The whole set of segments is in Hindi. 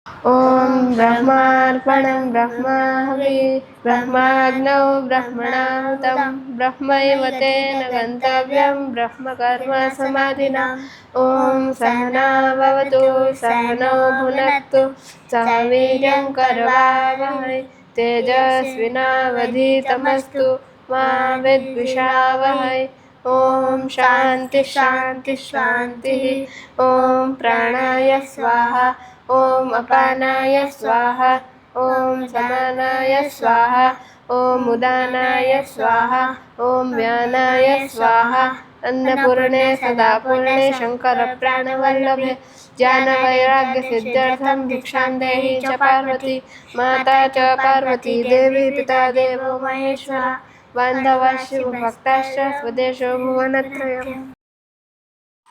ॐ ब्रह्मार्पणं ब्रह्माहवि ब्रह्माग्नौ ब्रह्मणाहुतं ब्रह्मैव तेन गन्तव्यं ब्रह्मकर्म समाधिना। ॐ सहना भवतु सहनौ भुनक्तु सह वीर्यं करवावहै तेजस्विनावधीतमस्तु मा विद्विषावहै। ॐ शान्ति शान्ति शान्तिः। ॐ प्राणाय स्वाहा ॐ अपानाय स्वाहा ॐ समानाय स्वाहा ॐ उदानाय स्वाहा ॐ व्यानाय स्वाहा। अन्नपूर्णे सदा पूर्णे शङ्करप्राणवल्लभे ज्ञानवैराग्यसिद्ध्यर्थं भिक्षां देहि च पार्वती माता च पार्वती देवी पिता देवो महेश्वरः बान्धवः शिवभक्ताश्च स्वदेशो भुवनत्रयम्।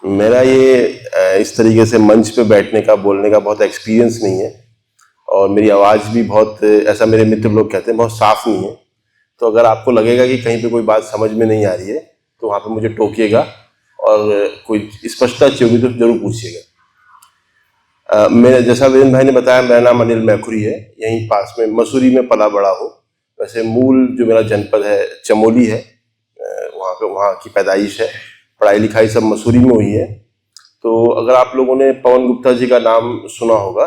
मेरा ये इस तरीके से मंच पे बैठने का बोलने का बहुत एक्सपीरियंस नहीं है और मेरी आवाज़ भी बहुत, ऐसा मेरे मित्र लोग कहते हैं, बहुत साफ नहीं है। तो अगर आपको लगेगा कि कहीं पे कोई बात समझ में नहीं आ रही है तो वहाँ पे मुझे टोकिएगा और कोई स्पष्टता चाहिए होगी तो जरूर पूछिएगा। मेरे जैसा वीरेंद्र भाई ने बताया, मेरा नाम अनिल मैखुरी है, यहीं पास में मसूरी में पला बड़ा हूँ। वैसे मूल जो मेरा जनपद है चमोली है, वहाँ की पैदाइश है, पढ़ाई लिखाई सब मसूरी में हुई है। तो अगर आप लोगों ने पवन गुप्ता जी का नाम सुना होगा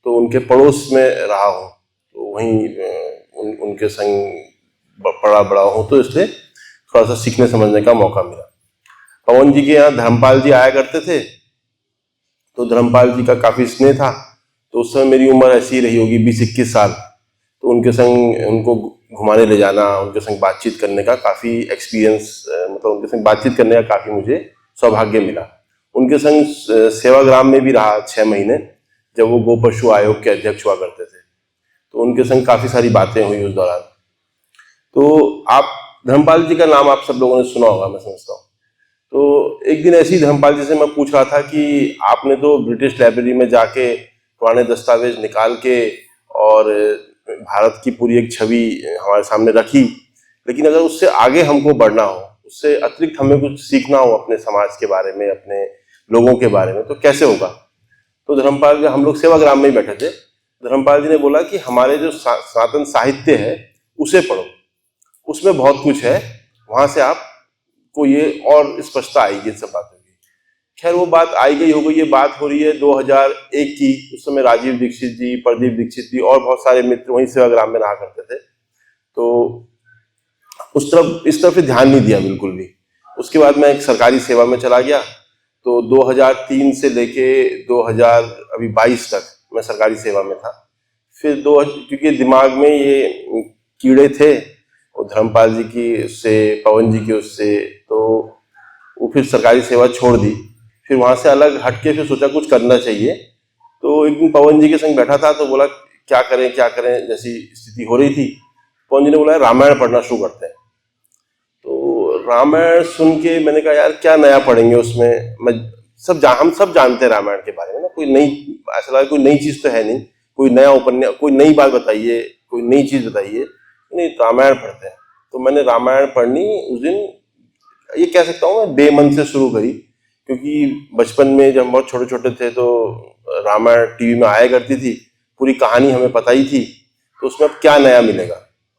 तो उनके पड़ोस में रहा हूँ, तो वहीं उनके संग पढ़ा बड़ा हूँ, तो इसलिए थोड़ा सा सीखने समझने का मौका मिला। पवन जी के यहाँ धर्मपाल जी आया करते थे, तो धर्मपाल जी का काफ़ी स्नेह था। तो उस समय मेरी उम्र ऐसी रही होगी 20-21 साल, तो उनके संग उनको घुमाने ले जाना, उनके संग बातचीत करने का काफ़ी एक्सपीरियंस, मतलब उनके संग बातचीत करने का काफ़ी मुझे सौभाग्य मिला। उनके संग सेवाग्राम में भी रहा 6 महीने, जब वो गो पशु आयोग के अध्यक्ष हुआ करते थे। तो उनके संग काफ़ी सारी बातें हुई उस दौरान। तो आप धर्मपाल जी का नाम आप सब लोगों ने सुना होगा, मैं समझता हूँ। तो एक दिन ऐसे ही धर्मपाल जी से मैं पूछ रहा था कि आपने तो ब्रिटिश लाइब्रेरी में जाके पुराने दस्तावेज निकाल के और भारत की पूरी एक छवि हमारे सामने रखी, लेकिन अगर उससे आगे हमको बढ़ना हो, उससे अतिरिक्त हमें कुछ सीखना हो अपने समाज के बारे में, अपने लोगों के बारे में, तो कैसे होगा? तो धर्मपाल जी, हम लोग सेवाग्राम में ही बैठे थे, धर्मपाल जी ने बोला कि हमारे जो सनातन साहित्य है उसे पढ़ो, उसमें बहुत कुछ है, वहां से आपको ये और स्पष्टता आएगी इन सब बातों की। खैर वो बात आई गई हो गई। ये बात हो रही है 2001 की। उस समय राजीव दीक्षित जी, प्रदीप दीक्षित जी और बहुत सारे मित्र वहीं सेवाग्राम में रहा करते थे, तो इस तरफ ध्यान नहीं दिया बिल्कुल भी। उसके बाद मैं एक सरकारी सेवा में चला गया, तो 2003 से लेके 2022 तक मैं सरकारी सेवा में था। फिर क्योंकि दिमाग में ये कीड़े थे, और धर्मपाल जी की उससे, पवन जी की उससे, तो वो फिर सरकारी सेवा छोड़ दी। फिर वहां से अलग हटके फिर सोचा कुछ करना चाहिए। तो एक दिन पवन जी के संग बैठा था, तो बोला क्या करें क्या करें, जैसी स्थिति हो रही थी। पवन जी ने बोला रामायण पढ़ना शुरू करते हैं। तो रामायण सुन के मैंने कहा यार क्या नया पढ़ेंगे उसमें, हम सब जानते हैं रामायण के बारे में ना, कोई नई, ऐसा लगा कोई नई चीज तो है नहीं, कोई नया उपन्यास, कोई नई बात बताइए, कोई नई चीज बताइए। नहीं, रामायण पढ़ते हैं। तो मैंने रामायण पढ़नी उस दिन, ये कह सकता हूँ मैं, बेमन से शुरू करी, क्योंकि बचपन में जब हम बहुत छोटे छोटे थे तो रामायण टीवी में आया करती थी, पूरी कहानी हमें पता ही थी, तो उसमें अब क्या नया मिलेगा।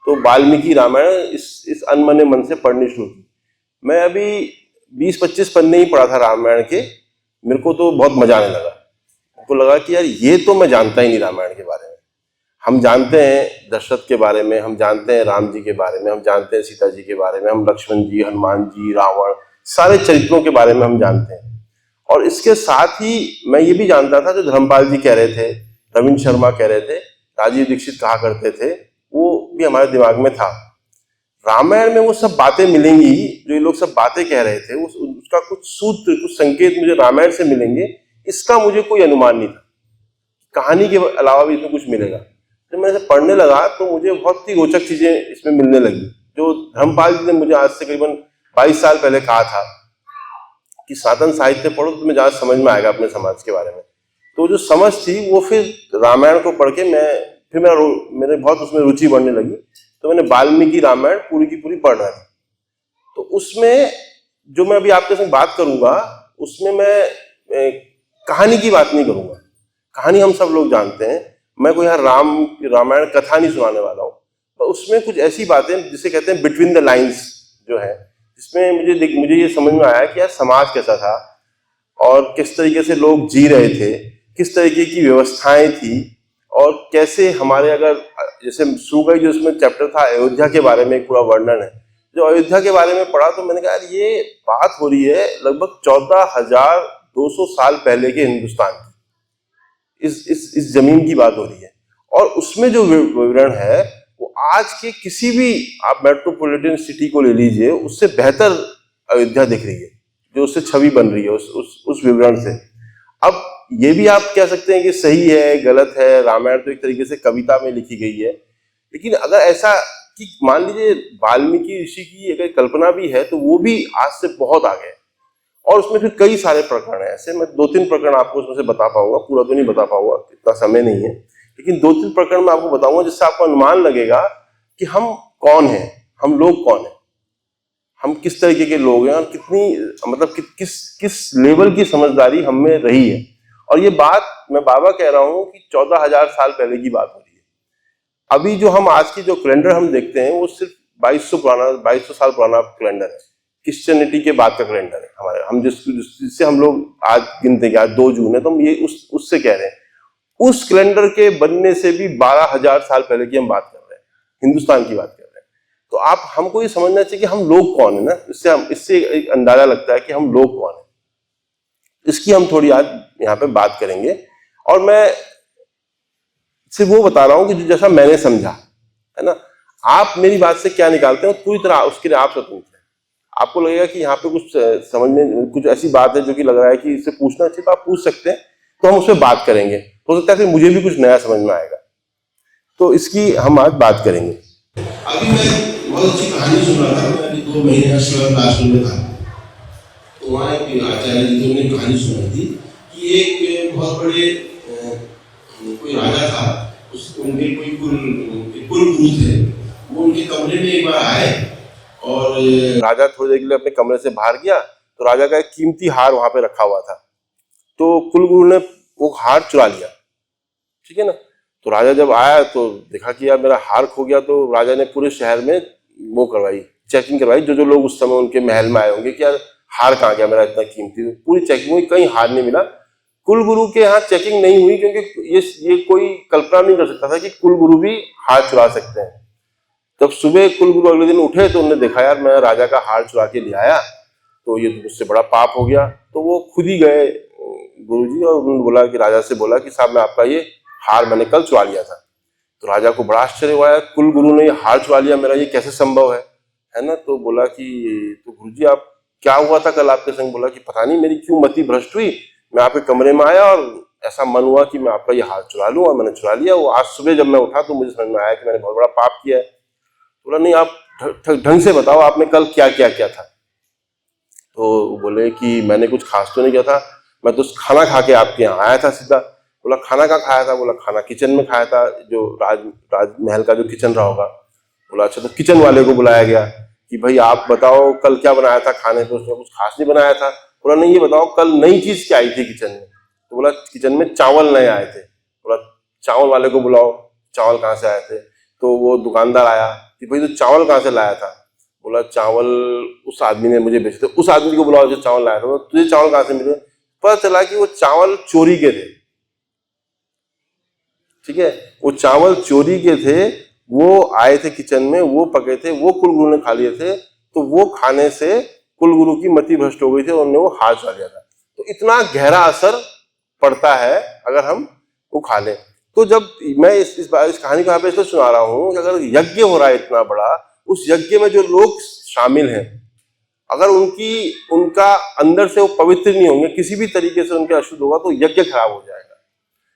तो वाल्मीकि रामायण इस अनमने मन से पढ़नी शुरू की। मैं अभी 20-25 पन्ने ही पढ़ा था रामायण के, मेरे को तो बहुत मजा आने लगा। मेरे को लगा कि यार ये तो मैं जानता ही नहीं रामायण के बारे में। हम जानते हैं दशरथ के बारे में, हम जानते हैं राम जी के बारे में, हम जानते हैं सीता जी के बारे में, हम लक्ष्मण जी, हनुमान जी, रावण, सारे चरित्रों के बारे में हम जानते हैं। और इसके साथ ही मैं ये भी जानता था, जो धर्मपाल जी कह रहे थे, रविंद्र शर्मा कह रहे थे, राजीव दीक्षित कहा करते थे, वो भी हमारे दिमाग में था। रामायण में वो सब बातें मिलेंगी जो ये लोग सब बातें कह रहे थे, उसका कुछ सूत्र, कुछ संकेत मुझे रामायण से मिलेंगे, इसका मुझे कोई अनुमान नहीं था। कहानी के अलावा भी इसमें कुछ मिलेगा। जब मैं इसे पढ़ने लगा तो मुझे बहुत ही रोचक चीजें इसमें मिलने लगी, जो धर्मपाल जी ने मुझे आज से करीबन 22 साल पहले कहा था कि सनातन साहित्य पढ़ो तो तुम्हें ज्यादा समझ में आएगा अपने समाज के बारे में। तो जो समझ थी वो फिर रामायण को पढ़ के मेरे बहुत उसमें रुचि बढ़ने लगी। तो मैंने वाल्मीकि रामायण पूरी की पूरी पढ़ रहा थी। तो उसमें जो मैं अभी आपके संग बात करूंगा, उसमें मैं कहानी की बात नहीं करूंगा। कहानी हम सब लोग जानते हैं, मैं कोई यहाँ रामायण कथा नहीं सुनाने वाला हूँ, पर उसमें कुछ ऐसी बातें जिसे कहते हैं बिटवीन द लाइंस जो है, जिसमें मुझे ये समझ में आया कि यार समाज कैसा था और किस तरीके से लोग जी रहे थे, किस तरीके की व्यवस्थाएं थी, और कैसे हमारे, अगर जैसे शुरू का जो इसमें चैप्टर था अयोध्या के बारे में एक पूरा वर्णन है, जो अयोध्या के बारे में पढ़ा तो मैंने कहा यार ये बात हो रही है लगभग 14,200 साल पहले के हिंदुस्तान की, इस जमीन की बात हो रही है। और उसमें जो विवरण है वो आज के किसी भी आप मेट्रोपॉलिटन सिटी को ले लीजिए, उससे बेहतर अयोध्या दिख रही है, जो उससे छवि बन रही है उस विवरण से। अब ये भी आप कह सकते हैं कि सही है गलत है, रामायण तो एक तरीके से कविता में लिखी गई है, लेकिन अगर ऐसा कि मान लीजिए वाल्मीकि ऋषि की अगर कल्पना भी है तो वो भी आज से बहुत आगे है, और उसमें फिर कई सारे प्रकरण है। ऐसे मैं 2-3 प्रकरण आपको उसमें से बता पाऊंगा, पूरा तो नहीं बता पाऊंगा, इतना समय नहीं है, लेकिन 2-3 प्रकरण मैं आपको बताऊंगा जिससे आपको अनुमान लगेगा कि हम कौन हैं, हम लोग कौन हैं, हम किस तरीके के लोग हैं, और कितनी मतलब किस लेवल की समझदारी हम में रही है। और ये बात मैं बाबा कह रहा हूं कि 14,000 साल पहले की बात हो रही है। अभी जो हम आज की जो कैलेंडर हम देखते हैं वो सिर्फ 2200 साल पुराना कैलेंडर है, क्रिश्चियनिटी के बाद का कैलेंडर है हमारे, हम जिससे हम लोग आज गिनते हैं, आज 2 जून है, तो हम ये उससे कह रहे हैं। उस कैलेंडर के बनने से भी 12,000 साल पहले की हम बात कर रहे हैं, हिंदुस्तान की बात कर रहे हैं। तो आप हमको ये समझना चाहिए कि हम लोग कौन है ना, इससे एक अंदाजा लगता है कि हम लोग कौन है। इसकी हम थोड़ी आज यहाँ पे बात करेंगे, और मैं सिर्फ वो बता रहा हूं कि जैसा मैंने समझा है ना, आप मेरी बात से क्या निकालते हैं पूरी तरह उसके लिए आप स्वतंत्र हैं। आपको लगेगा कि यहाँ पे कुछ समझ में कुछ ऐसी बात है जो कि लग रहा है कि इससे पूछना चाहिए, तो आप पूछ सकते हैं, तो हम उस पर बात करेंगे। हो सकता है फिर मुझे भी कुछ नया समझ में आएगा, तो इसकी हम आज बात करेंगे। अभी मैं बहुत अच्छी कहानी सुन रहा था, मैं अभी 2 महीने का शिवा क्लासरूम में था, तो वहाँ एक आचार्य जी ने कहानी सुनाई थी कि एक बहुत बड़े कोई राजा था, उनके कोई कुल गुरु थे, वो उनके कमरे में एक बार आए, और राजा थोड़ी देर के लिए अपने कमरे से बाहर गया, तो राजा का एक कीमती हार वहां पे रखा हुआ था, तो कुलगुरु ने वो हार चुरा लिया, ठीक है ना। तो राजा जब आया तो देखा कि यार मेरा हार खो गया, तो राजा ने पूरे शहर में वो करवाई, चेकिंग करवाई, जो लोग उस समय उनके महल में आए होंगे कि यार हार कहाँ गया मेरा इतना कीमती, पूरी चेकिंग हुई, कहीं हार नहीं मिला। कुलगुरु के यहाँ चेकिंग नहीं हुई, क्योंकि ये कोई कल्पना नहीं कर सकता था कि कुलगुरु भी हार चुरा सकते हैं। जब सुबह कुलगुरु अगले दिन उठे तो उन्होंने देखा यार मैं राजा का हार चुरा के ले आया, तो ये मुझसे बड़ा पाप हो गया। तो वो खुद ही गए गुरुजी, और उन्होंने बोला कि राजा से बोला कि साहब मैं आपका ये हार मैंने कल चुरा लिया था। तो राजा को बड़ा आश्चर्य हुआ, कुलगुरु ने ये हार चुरा लिया मेरा, ये कैसे संभव है ना। तो बोला कि तो गुरुजी आप क्या हुआ था कल आपके संग। बोला कि पता नहीं मेरी क्यों मति भ्रष्ट हुई, मैं आपके कमरे में आया और ऐसा मन हुआ कि मैं आपका ये हार चुरा लूं, और मैंने चुरा लिया। वो आज सुबह जब मैं उठा तो मुझे समझ में आया कि मैंने बहुत बड़ा पाप किया है। बोला नहीं आप ढंग से बताओ आपने कल क्या किया था। तो बोले कि मैंने कुछ खास तो नहीं किया था, मैं तो खाना खा के आपके यहाँ आया था सीधा। बोला खाना कहाँ खाया था। बोला खाना किचन में खाया था, जो राजमहल का जो किचन रहा होगा। बोला अच्छा, तो किचन वाले को बुलाया गया कि भाई आप बताओ कल क्या बनाया था खाने पे। उसने कुछ खास नहीं बनाया था। बोला नहीं ये बताओ कल नई चीज क्या आई थी किचन में। तो बोला किचन में चावल नए आए थे। बोला चावल वाले को बुलाओ, चावल कहाँ से आए थे। तो वो दुकानदार आया कि भाई तो चावल कहाँ से लाया था। बोला चावल उस आदमी ने मुझे बेचे थे। उस आदमी को बुलाओ जो चावल लाया था। तुझे चावल कहाँ से मिले। पता चला कि वो चावल चोरी के थे, ठीक है, वो चावल चोरी के थे, वो आए थे किचन में, वो पके थे, वो कुलगुरु ने खा लिए थे। तो वो खाने से कुलगुरु की मति भ्रष्ट हो गई थी और उन्होंने वो हार चला लिया था। तो इतना गहरा असर पड़ता है अगर हम वो खा लें। तो जब मैं इस कहानी को यहाँ पे इसलिए सुना रहा हूँ कि अगर यज्ञ हो रहा है इतना बड़ा, उस यज्ञ में जो लोग शामिल हैं, अगर उनका अंदर से वो पवित्र नहीं होंगे, किसी भी तरीके से उनके अशुद्ध होगा, तो यज्ञ खराब हो जाएगा।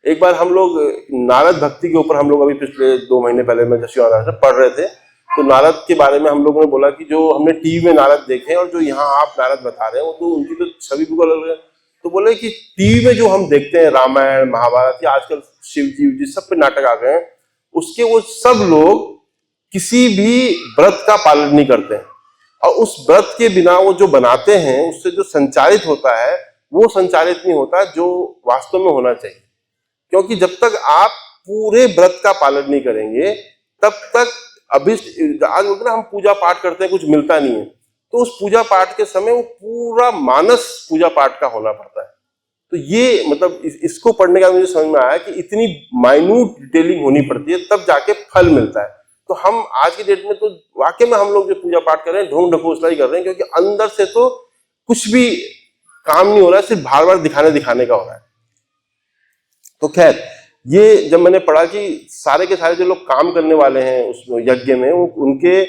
एक बार हम लोग नारद भक्ति के ऊपर हम लोग अभी पिछले 2 महीने पहले मैं जशिवाना से पढ़ रहे थे, तो नारद के बारे में हम लोगों ने बोला कि जो हमने टीवी में नारद देखे और जो यहाँ आप नारद बता रहे हैं वो तो उनकी तो छवि बिल्कुल अलग है। तो बोले कि टीवी में जो हम देखते हैं रामायण महाभारत या आजकल शिव जी सब पे नाटक आ गए हैं, उसके वो सब लोग किसी भी व्रत का पालन नहीं करते हैं, और उस व्रत के बिना वो जो बनाते हैं उससे जो संचारित होता है वो संचारित नहीं होता जो वास्तव में होना चाहिए। क्योंकि जब तक आप पूरे व्रत का पालन नहीं करेंगे तब तक अभिष्ट, आज बोलते ना हम पूजा पाठ करते हैं कुछ मिलता नहीं है, तो उस पूजा पाठ के समय वो पूरा मानस पूजा पाठ का होना पड़ता है। तो ये मतलब इसको पढ़ने का मुझे समझ में आया कि इतनी माइन्यूट डिटेलिंग होनी पड़ती है तब जाके फल मिलता है। तो हम आज की डेट में तो वाकई में हम लोग जो पूजा पाठ कर रहे हैं ढोंग ढकोसला ही कर रहे हैं, क्योंकि अंदर से तो कुछ भी काम नहीं हो रहा है, सिर्फ बार बार दिखाने का हो रहा है। तो खैर, ये जब मैंने पढ़ा कि सारे के सारे जो लोग काम करने वाले हैं उस यज्ञ में, वो उनके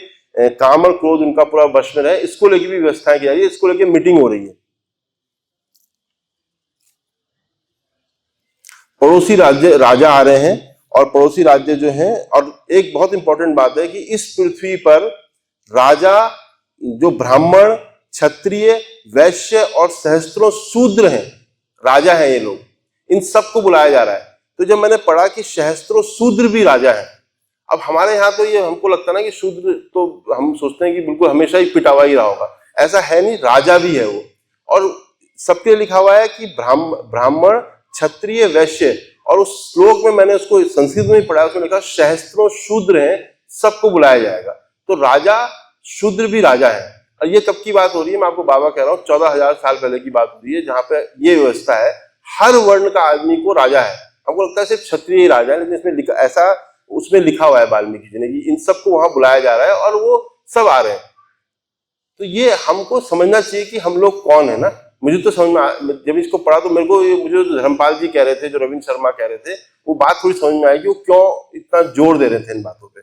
काम और क्रोध उनका पूरा वश में रहे, इसको लेके भी व्यवस्थाएं की जा रही है, इसको लेके मीटिंग हो रही है। पड़ोसी राज्य राजा आ रहे हैं, और पड़ोसी राज्य जो हैं, और एक बहुत इंपॉर्टेंट बात है कि इस पृथ्वी पर राजा जो ब्राह्मण, क्षत्रिय, वैश्य और सहस्त्रों शूद्र हैं, राजा हैं ये लोग, इन सबको बुलाया जा रहा है। तो जब मैंने पढ़ा कि सहस्त्रों शूद्र भी राजा है, अब हमारे यहाँ तो ये हमको लगता है ना कि शूद्र तो हम सोचते हैं कि बिल्कुल हमेशा ही पिटा हुआ ही रहा होगा, ऐसा है नहीं, राजा भी है वो। और सबके लिखा हुआ है कि ब्राह्मण, क्षत्रिय, वैश्य, और उस श्लोक में मैंने उसको संस्कृत में पढ़ा, उसमें लिखा सहस्त्रों शूद्र हैं, सबको बुलाया जाएगा। तो राजा शूद्र भी राजा है। और ये कब की बात हो रही है, मैं आपको बाबा कह रहा हूँ 14,000 साल पहले की बात हो रही है, जहां पे ये व्यवस्था है, हर वर्ण का आदमी को राजा है। हमको लगता है सिर्फ क्षत्रिय ही राजा है, लेकिन इसमें लिखा, ऐसा उसमें लिखा हुआ है वाल्मीकि जी ने कि इन सबको वहां बुलाया जा रहा है और वो सब आ रहे हैं। तो ये हमको समझना चाहिए कि हम लोग कौन है ना। मुझे तो समझ में, जब इसको पढ़ा तो मुझे धर्मपाल जी कह रहे थे, जो रविंद्र शर्मा कह रहे थे, वो बात थोड़ी समझ में आई कि वो क्यों इतना जोर दे रहे थे इन बातों पे।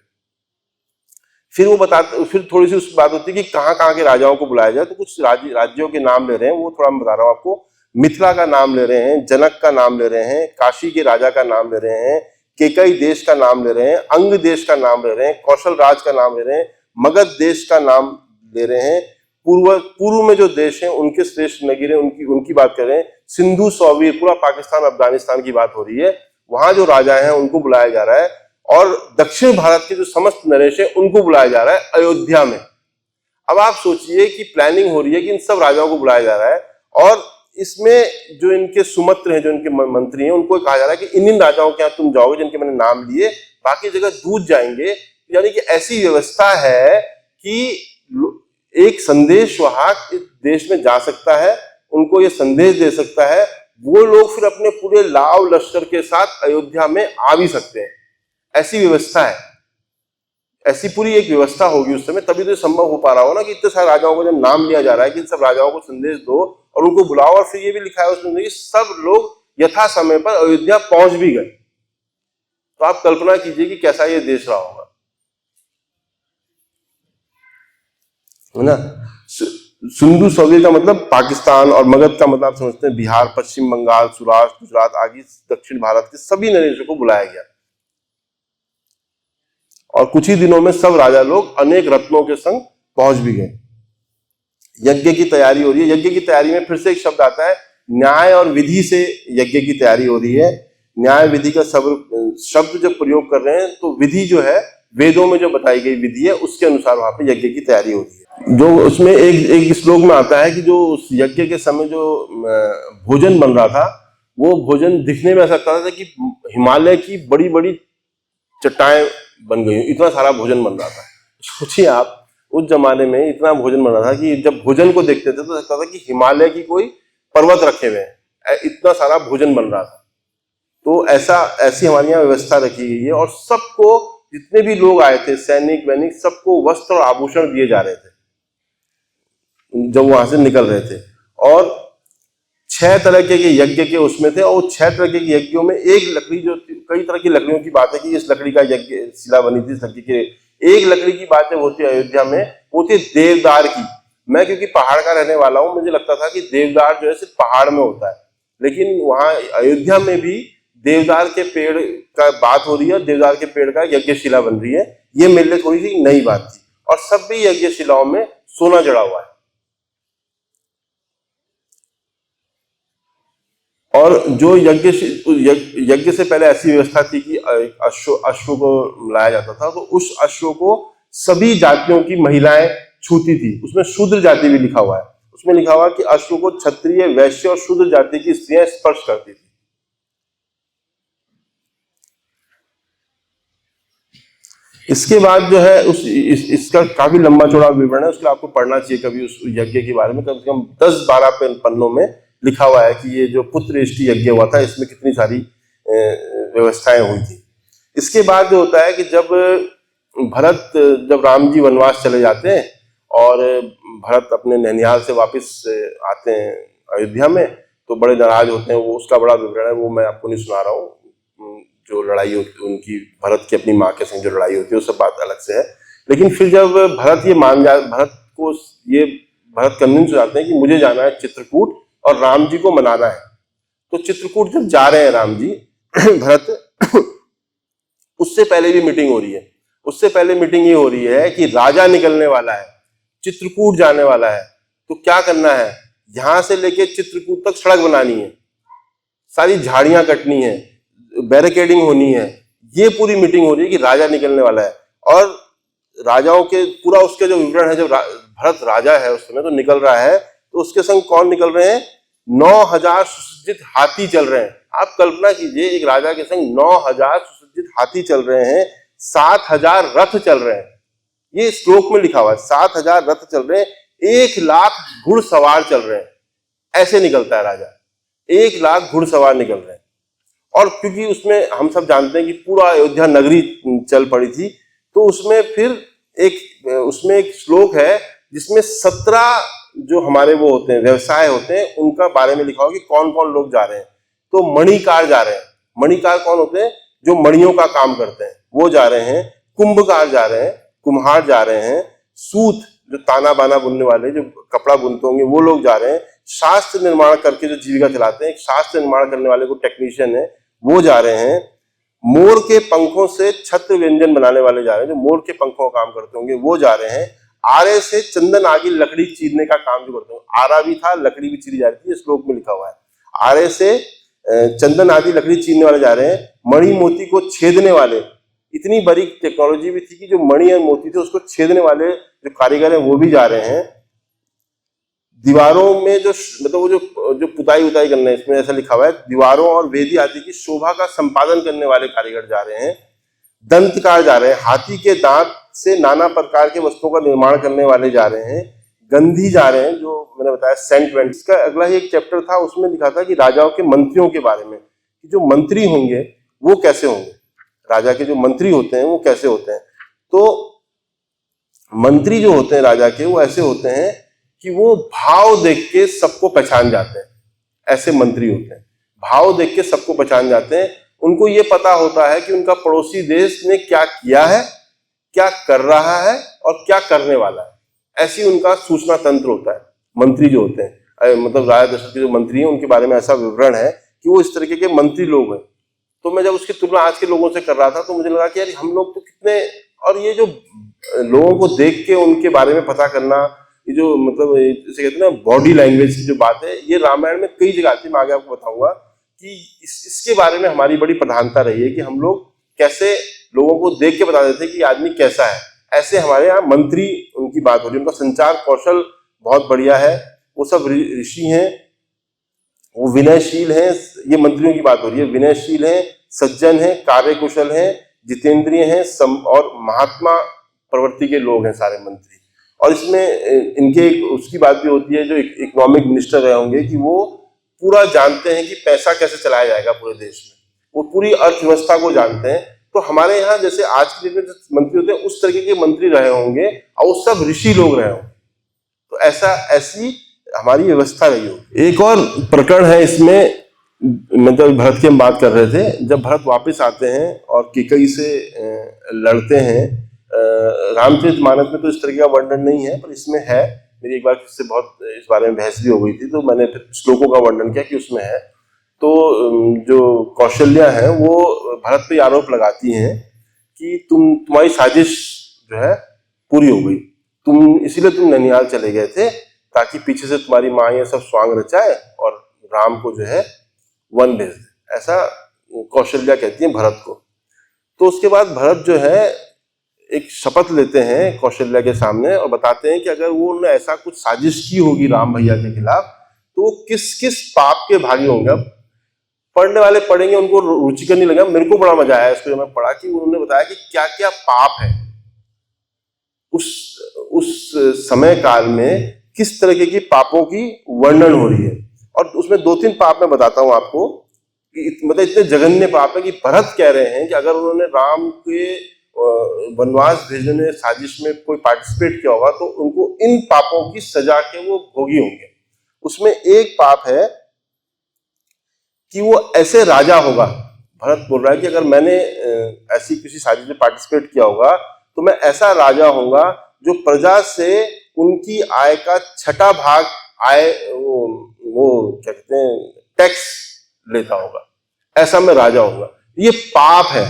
फिर थोड़ी सी उस बात होती है कि कहाँ कहाँ के राजाओं को बुलाया जाए। तो कुछ राज्यों के नाम ले रहे हैं, वो थोड़ा मैं बता रहा हूँ आपको। मिथिला का नाम ले रहे हैं, जनक का नाम ले रहे हैं, काशी के राजा का नाम ले रहे हैं, केकई देश का नाम ले रहे हैं, अंग देश का नाम ले रहे हैं, कौशल राज का नाम ले रहे हैं, मगध देश का नाम ले रहे हैं, पूर्व में जो देश हैं उनके श्रेष्ठ नगीरे, उनकी बात कर रहे हैं, सिंधु सौवीर, पूरा पाकिस्तान अफगानिस्तान की बात हो रही है, वहां जो राजा हैं उनको बुलाया जा रहा है। और दक्षिण भारत के जो समस्त नरेश हैं उनको बुलाया जा रहा है अयोध्या में। अब आप सोचिए कि प्लानिंग हो रही है कि इन सब राजाओं को बुलाया जा रहा है, और इसमें जो इनके सुमत्र हैं, जो इनके मंत्री हैं, उनको कहा जा रहा है कि इन राजाओं के यहाँ तुम जाओगे जिनके मैंने नाम लिए, बाकी जगह दूध जाएंगे। यानी कि ऐसी व्यवस्था है कि एक संदेश वाहक इस देश में जा सकता है, उनको ये संदेश दे सकता है, वो लोग फिर अपने पूरे लाव लश्कर के साथ अयोध्या में आ भी सकते हैं। ऐसी व्यवस्था है, ऐसी पूरी एक व्यवस्था होगी उस समय, तभी तो संभव हो पा रहा हो ना कि इतने सारे राजाओं को जब नाम लिया जा रहा है कि इन सब राजाओं को संदेश दो और उनको बुलाओ। और फिर ये भी लिखा है उसमें कि सब लोग यथा समय पर अयोध्या पहुंच भी गए। तो आप कल्पना कीजिए कि कैसा ये देश रहा होगा, है ना। सिंधु सौवीर का मतलब पाकिस्तान, और मगध का मतलब आप समझते हैं बिहार, पश्चिम बंगाल, सौराष्ट्र, गुजरात आदि दक्षिण भारत के सभी नरेशों को बुलाया गया। और कुछ ही दिनों में सब राजा लोग अनेक रत्नों के संग पहुंच भी गए। यज्ञ की तैयारी हो रही है। यज्ञ की तैयारी में फिर से एक शब्द आता है, न्याय और विधि से यज्ञ की तैयारी हो रही है। न्याय विधि का शब्द जब प्रयोग कर रहे हैं तो विधि जो है, वेदों में जो बताई गई विधि है, उसके अनुसार वहां पे यज्ञ की तैयारी हो रही है। जो उसमें एक श्लोक में आता है कि जो उस यज्ञ के समय जो भोजन बन रहा था, वो भोजन दिखने में ऐसा लगता था कि हिमालय की बड़ी बड़ी चट्टानें बन गई, इतना सारा भोजन बन रहा था। सोचिए आप, उस जमाने में इतना भोजन बन रहा था कि जब भोजन को देखते थे तो लगता था कि हिमालय की कोई पर्वत रखे हुए हैं, इतना सारा भोजन बन रहा था। तो ऐसी हमारे यहाँ व्यवस्था रखी गई है। और सबको, जितने भी लोग आए थे, सैनिक वैनिक, सबको वस्त्र और आभूषण दिए जा रहे थे जब वहां से निकल रहे थे। और 6 तरह के यज्ञ के उसमें थे, और 6 तरह के यज्ञों में एक लकड़ी, जो कई तरह की लकड़ियों की बात है कि इस लकड़ी का यज्ञ शिला बनी थी, इस लकड़ी के एक लकड़ी की बात जब होती है अयोध्या में, वो थी देवदार की। मैं क्योंकि पहाड़ का रहने वाला हूं, मुझे लगता था कि देवदार जो है सिर्फ पहाड़ में होता है, लेकिन वहां अयोध्या में भी देवदार के पेड़ का बात हो रही है, देवदार के पेड़ का यज्ञशिला बन रही है। ये मेरे लिए थोड़ी सी नई बात थी। और सब भी यज्ञशिलाओं में सोना जड़ा हुआ है। और जो यज्ञ से पहले ऐसी व्यवस्था थी कि अश्व को लाया जाता था, तो उस अश्व को सभी जातियों की महिलाएं छूती थी। उसमें शूद्र जाति भी लिखा हुआ है। उसमें लिखा हुआ कि अश्व को क्षत्रिय, वैश्य और शूद्र जाति की स्त्रियां स्पर्श करती थी। इसके बाद जो है इसका काफी लंबा चौड़ा विवरण है, उसको आपको पढ़ना चाहिए कभी उस यज्ञ के बारे में। कम से कम 10-12 पन्नों में लिखा हुआ है कि ये जो पुत्रष्टि यज्ञ हुआ था इसमें कितनी सारी व्यवस्थाएं हुई थी। इसके बाद जो होता है कि जब राम जी वनवास चले जाते हैं और भरत अपने नैनिहाल से वापस आते हैं अयोध्या में, तो बड़े नाराज होते हैं। वो उसका बड़ा विवरण है, वो मैं आपको नहीं सुना रहा हूँ। जो लड़ाई होती उनकी भरत की अपनी माँ के संग जो लड़ाई होती है वो सब बात अलग से है। लेकिन फिर जब भरत कन्विंस हो जाते हैं कि मुझे जाना है चित्रकूट और राम जी को मनाना है, तो चित्रकूट जब जा रहे हैं राम जी भरत, उससे पहले भी मीटिंग हो रही है। उससे पहले मीटिंग ये हो रही है कि राजा निकलने वाला है, चित्रकूट जाने वाला है, तो क्या करना है, यहां से लेके चित्रकूट तक सड़क बनानी है, सारी झाड़ियां कटनी है, बैरिकेडिंग होनी है। ये पूरी मीटिंग हो रही है कि राजा निकलने वाला है। और राजाओं के पूरा उसके जो विवरण है, जब भरत राजा है उस समय तो निकल रहा है, तो उसके संग कौन निकल रहे हैं, 9000 सुसज्जित हाथी चल रहे हैं। आप कल्पना कीजिए, एक राजा के संग 9000 सुसज्जित हाथी चल रहे हैं, 7000 रथ चल रहे हैं। ये श्लोक में लिखा हुआ है, 7000 रथ चल रहे हैं, 1 लाख घुड़सवार चल रहे हैं। ऐसे निकलता है राजा, 1 लाख घुड़सवार निकल रहे हैं। और क्योंकि उसमें हम सब जानते हैं कि पूरा अयोध्या नगरी चल पड़ी थी, तो उसमें एक श्लोक है जिसमें 17 जो हमारे वो होते हैं व्यवसाय होते हैं उनका बारे में लिखा हुआ कि कौन कौन लोग जा रहे हैं। तो मणिकार जा रहे हैं। मणिकार कौन होते हैं, जो मणियों का काम करते हैं, वो जा रहे हैं। कुंभकार जा रहे हैं, कुम्हार जा रहे हैं। सूत, जो ताना बाना बुनने वाले, जो कपड़ा बुनते होंगे, वो लोग जा रहे हैं। शास्त्र निर्माण करके जो जीविका चलाते हैं, एक शास्त्र निर्माण करने वाले को टेक्नीशियन है, वो जा रहे हैं। मोर के पंखों से छत्र व्यंजन बनाने वाले जा रहे हैं, जो मोर के पंखों का काम करते होंगे वो जा रहे हैं। आरे से चंदन आदि लकड़ी चीरने का काम जो करते हैं, आरा भी था, लकड़ी भी चीरी जा रही थी, श्लोक में लिखा हुआ है। आरे से चंदन आदि लकड़ी चीरने वाले जा रहे हैं। मणि मोती को छेदने वाले, इतनी बड़ी टेक्नोलॉजी भी थी कि जो मणि और मोती थे उसको छेदने वाले जो कारीगर हैं वो भी जा रहे हैं। दीवारों में जो मतलब वो जो पुताई उताई करने, इसमें ऐसा लिखा हुआ है, दीवारों और वेदी आदि की शोभा का संपादन करने वाले कारीगर जा रहे हैं। दंतकार जा रहे हैं, हाथी के दांत से नाना प्रकार के वस्तुओं का निर्माण करने वाले जा रहे हैं। गंधी जा रहे हैं, जो मैंने बताया सेंट वेंट। इसका अगला ही एक चैप्टर था, उसमें लिखा था कि राजाओं के मंत्रियों के बारे में, कि जो मंत्री होंगे वो कैसे होंगे, राजा के जो मंत्री होते हैं वो कैसे होते हैं। तो मंत्री जो होते हैं राजा के, वो ऐसे होते हैं कि वो भाव देख के सबको पहचान जाते हैं। ऐसे मंत्री होते हैं, भाव देख के सबको पहचान जाते हैं। उनको ये पता होता है कि उनका पड़ोसी देश ने क्या किया है, क्या कर रहा है और क्या करने वाला है। ऐसी उनका सूचना तंत्र होता है मंत्री जो होते हैं। मतलब राजा दशरथ के जो मंत्री हैं उनके बारे में ऐसा विवरण है कि वो इस तरीके के मंत्री लोग हैं। तो मैं जब उसकी तुलना आज के लोगों से कर रहा था तो मुझे लगा कि यार हम लोग तो कितने, और ये जो लोगों को देख के उनके बारे में पता करना, ये जो मतलब जैसे कहते हैं ना बॉडी लैंग्वेज की जो बात है, ये रामायण में कई जगह आती है। मैं आगे आपको बताऊंगा कि इसके बारे में हमारी बड़ी प्रधानता रही है कि हम लोग कैसे लोगों को देख के बता देते हैं कि आदमी कैसा है। ऐसे हमारे यहाँ मंत्री, उनकी बात हो रही है, उनका संचार कौशल बहुत बढ़िया है। वो सब ऋषि हैं, वो विनयशील हैं। ये मंत्रियों की बात हो रही है, विनयशील हैं, सज्जन हैं, कार्यकुशल हैं, जितेंद्रिय हैं और महात्मा प्रवृत्ति के लोग हैं सारे मंत्री। और इसमें इनके उसकी बात भी होती है, जो इकोनॉमिक मिनिस्टर रहे होंगे, कि वो पूरा जानते हैं कि पैसा कैसे चलाया जाएगा पूरे देश में, वो पूरी अर्थव्यवस्था को जानते हैं। तो हमारे यहाँ जैसे आज के दिन में जो मंत्री होते हैं उस तरीके के मंत्री रहे होंगे और वो सब ऋषि लोग रहे होंगे। तो ऐसी हमारी व्यवस्था रही हो। एक और प्रकरण है इसमें, मतलब भरत की हम बात कर रहे थे, जब भरत वापस आते हैं और कैकेयी से लड़ते हैं। रामचरितमानस में तो इस तरह का वर्णन नहीं है, पर इसमें है। मेरी एक बार किससे बहुत इस बारे में बहस भी हो गई थी, तो मैंने फिर श्लोकों का वर्णन किया कि उसमें है। तो जो कौशल्या है वो भरत पे आरोप लगाती हैं कि तुम्हारी साजिश जो है पूरी हो गई, इसीलिए तुम नैनिहाल चले गए थे ताकि पीछे से तुम्हारी माँ ये सब स्वांग रचाए और राम को जो है वन भेज दे। ऐसा कौशल्या कहती है भरत को। तो उसके बाद भरत जो है एक शपथ लेते हैं कौशल्या के सामने और बताते हैं कि अगर वो उन्होंने ऐसा कुछ साजिश की होगी राम भैया के खिलाफ, तो वो किस किस पाप के भागी होंगे। अब पढ़ने वाले पढ़ेंगे, उनको रुचिकर नहीं लगा। मेरे को बड़ा मजा आया इसको जब मैं पढ़ा कि उन्होंने बताया कि क्या क्या पाप है। उस समय काल में किस तरह के पापों की वर्णन हो रही है। और उसमें 2-3 पाप मैं बताता हूं आपको कि मतलब इतने जघन्य पाप है कि भरत कह रहे हैं कि अगर उन्होंने राम के वनवास भेजने में साजिश में कोई पार्टिसिपेट किया होगा तो उनको इन पापों की सजा के वो भोगी होंगे। उसमें एक पाप है कि वो ऐसे राजा होगा। भरत बोल रहा है कि अगर मैंने ऐसी किसी साजिश में पार्टिसिपेट किया होगा तो मैं ऐसा राजा होऊंगा जो प्रजा से उनकी आय का 6वां भाग आय वो क्या कहते हैं टैक्स लेता होगा, ऐसा मैं राजा होऊंगा। ये पाप है।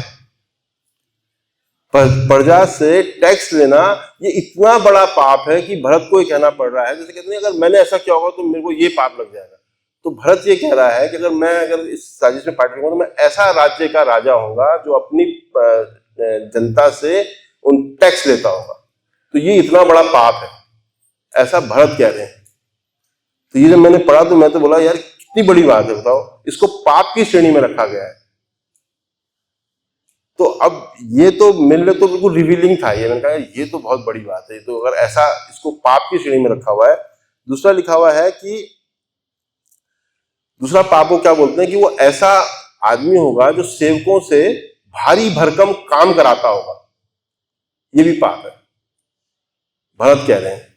प्रजा से टैक्स लेना ये इतना बड़ा पाप है कि भरत को ये कहना पड़ रहा है, जैसे कहते हैं अगर मैंने ऐसा किया होगा तो मेरे को ये पाप लग जाएगा। तो भरत ये कह रहा है कि अगर इस साजिश में पार्टिसिपेट करूंगा तो मैं ऐसा राज्य का राजा होऊंगा जो अपनी जनता से उन टैक्स लेता होगा। तो ये इतना बड़ा पाप है, ऐसा भरत कह रहे हैं। तो ये जब मैंने पढ़ा तो मैं तो बोला यार कितनी बड़ी बात है, बताओ, इसको पाप की श्रेणी में रखा गया है। तो अब ये तो मेरे लिए तो बिल्कुल रिवीलिंग था। ये मैंने कहा ये तो बहुत बड़ी बात है। तो अगर ऐसा इसको पाप की श्रेणी में रखा हुआ है। दूसरा लिखा हुआ है कि दूसरा पाप को क्या बोलते हैं कि वो ऐसा आदमी होगा जो सेवकों से भारी भरकम काम कराता होगा। ये भी पाप है। भरत कह रहे हैं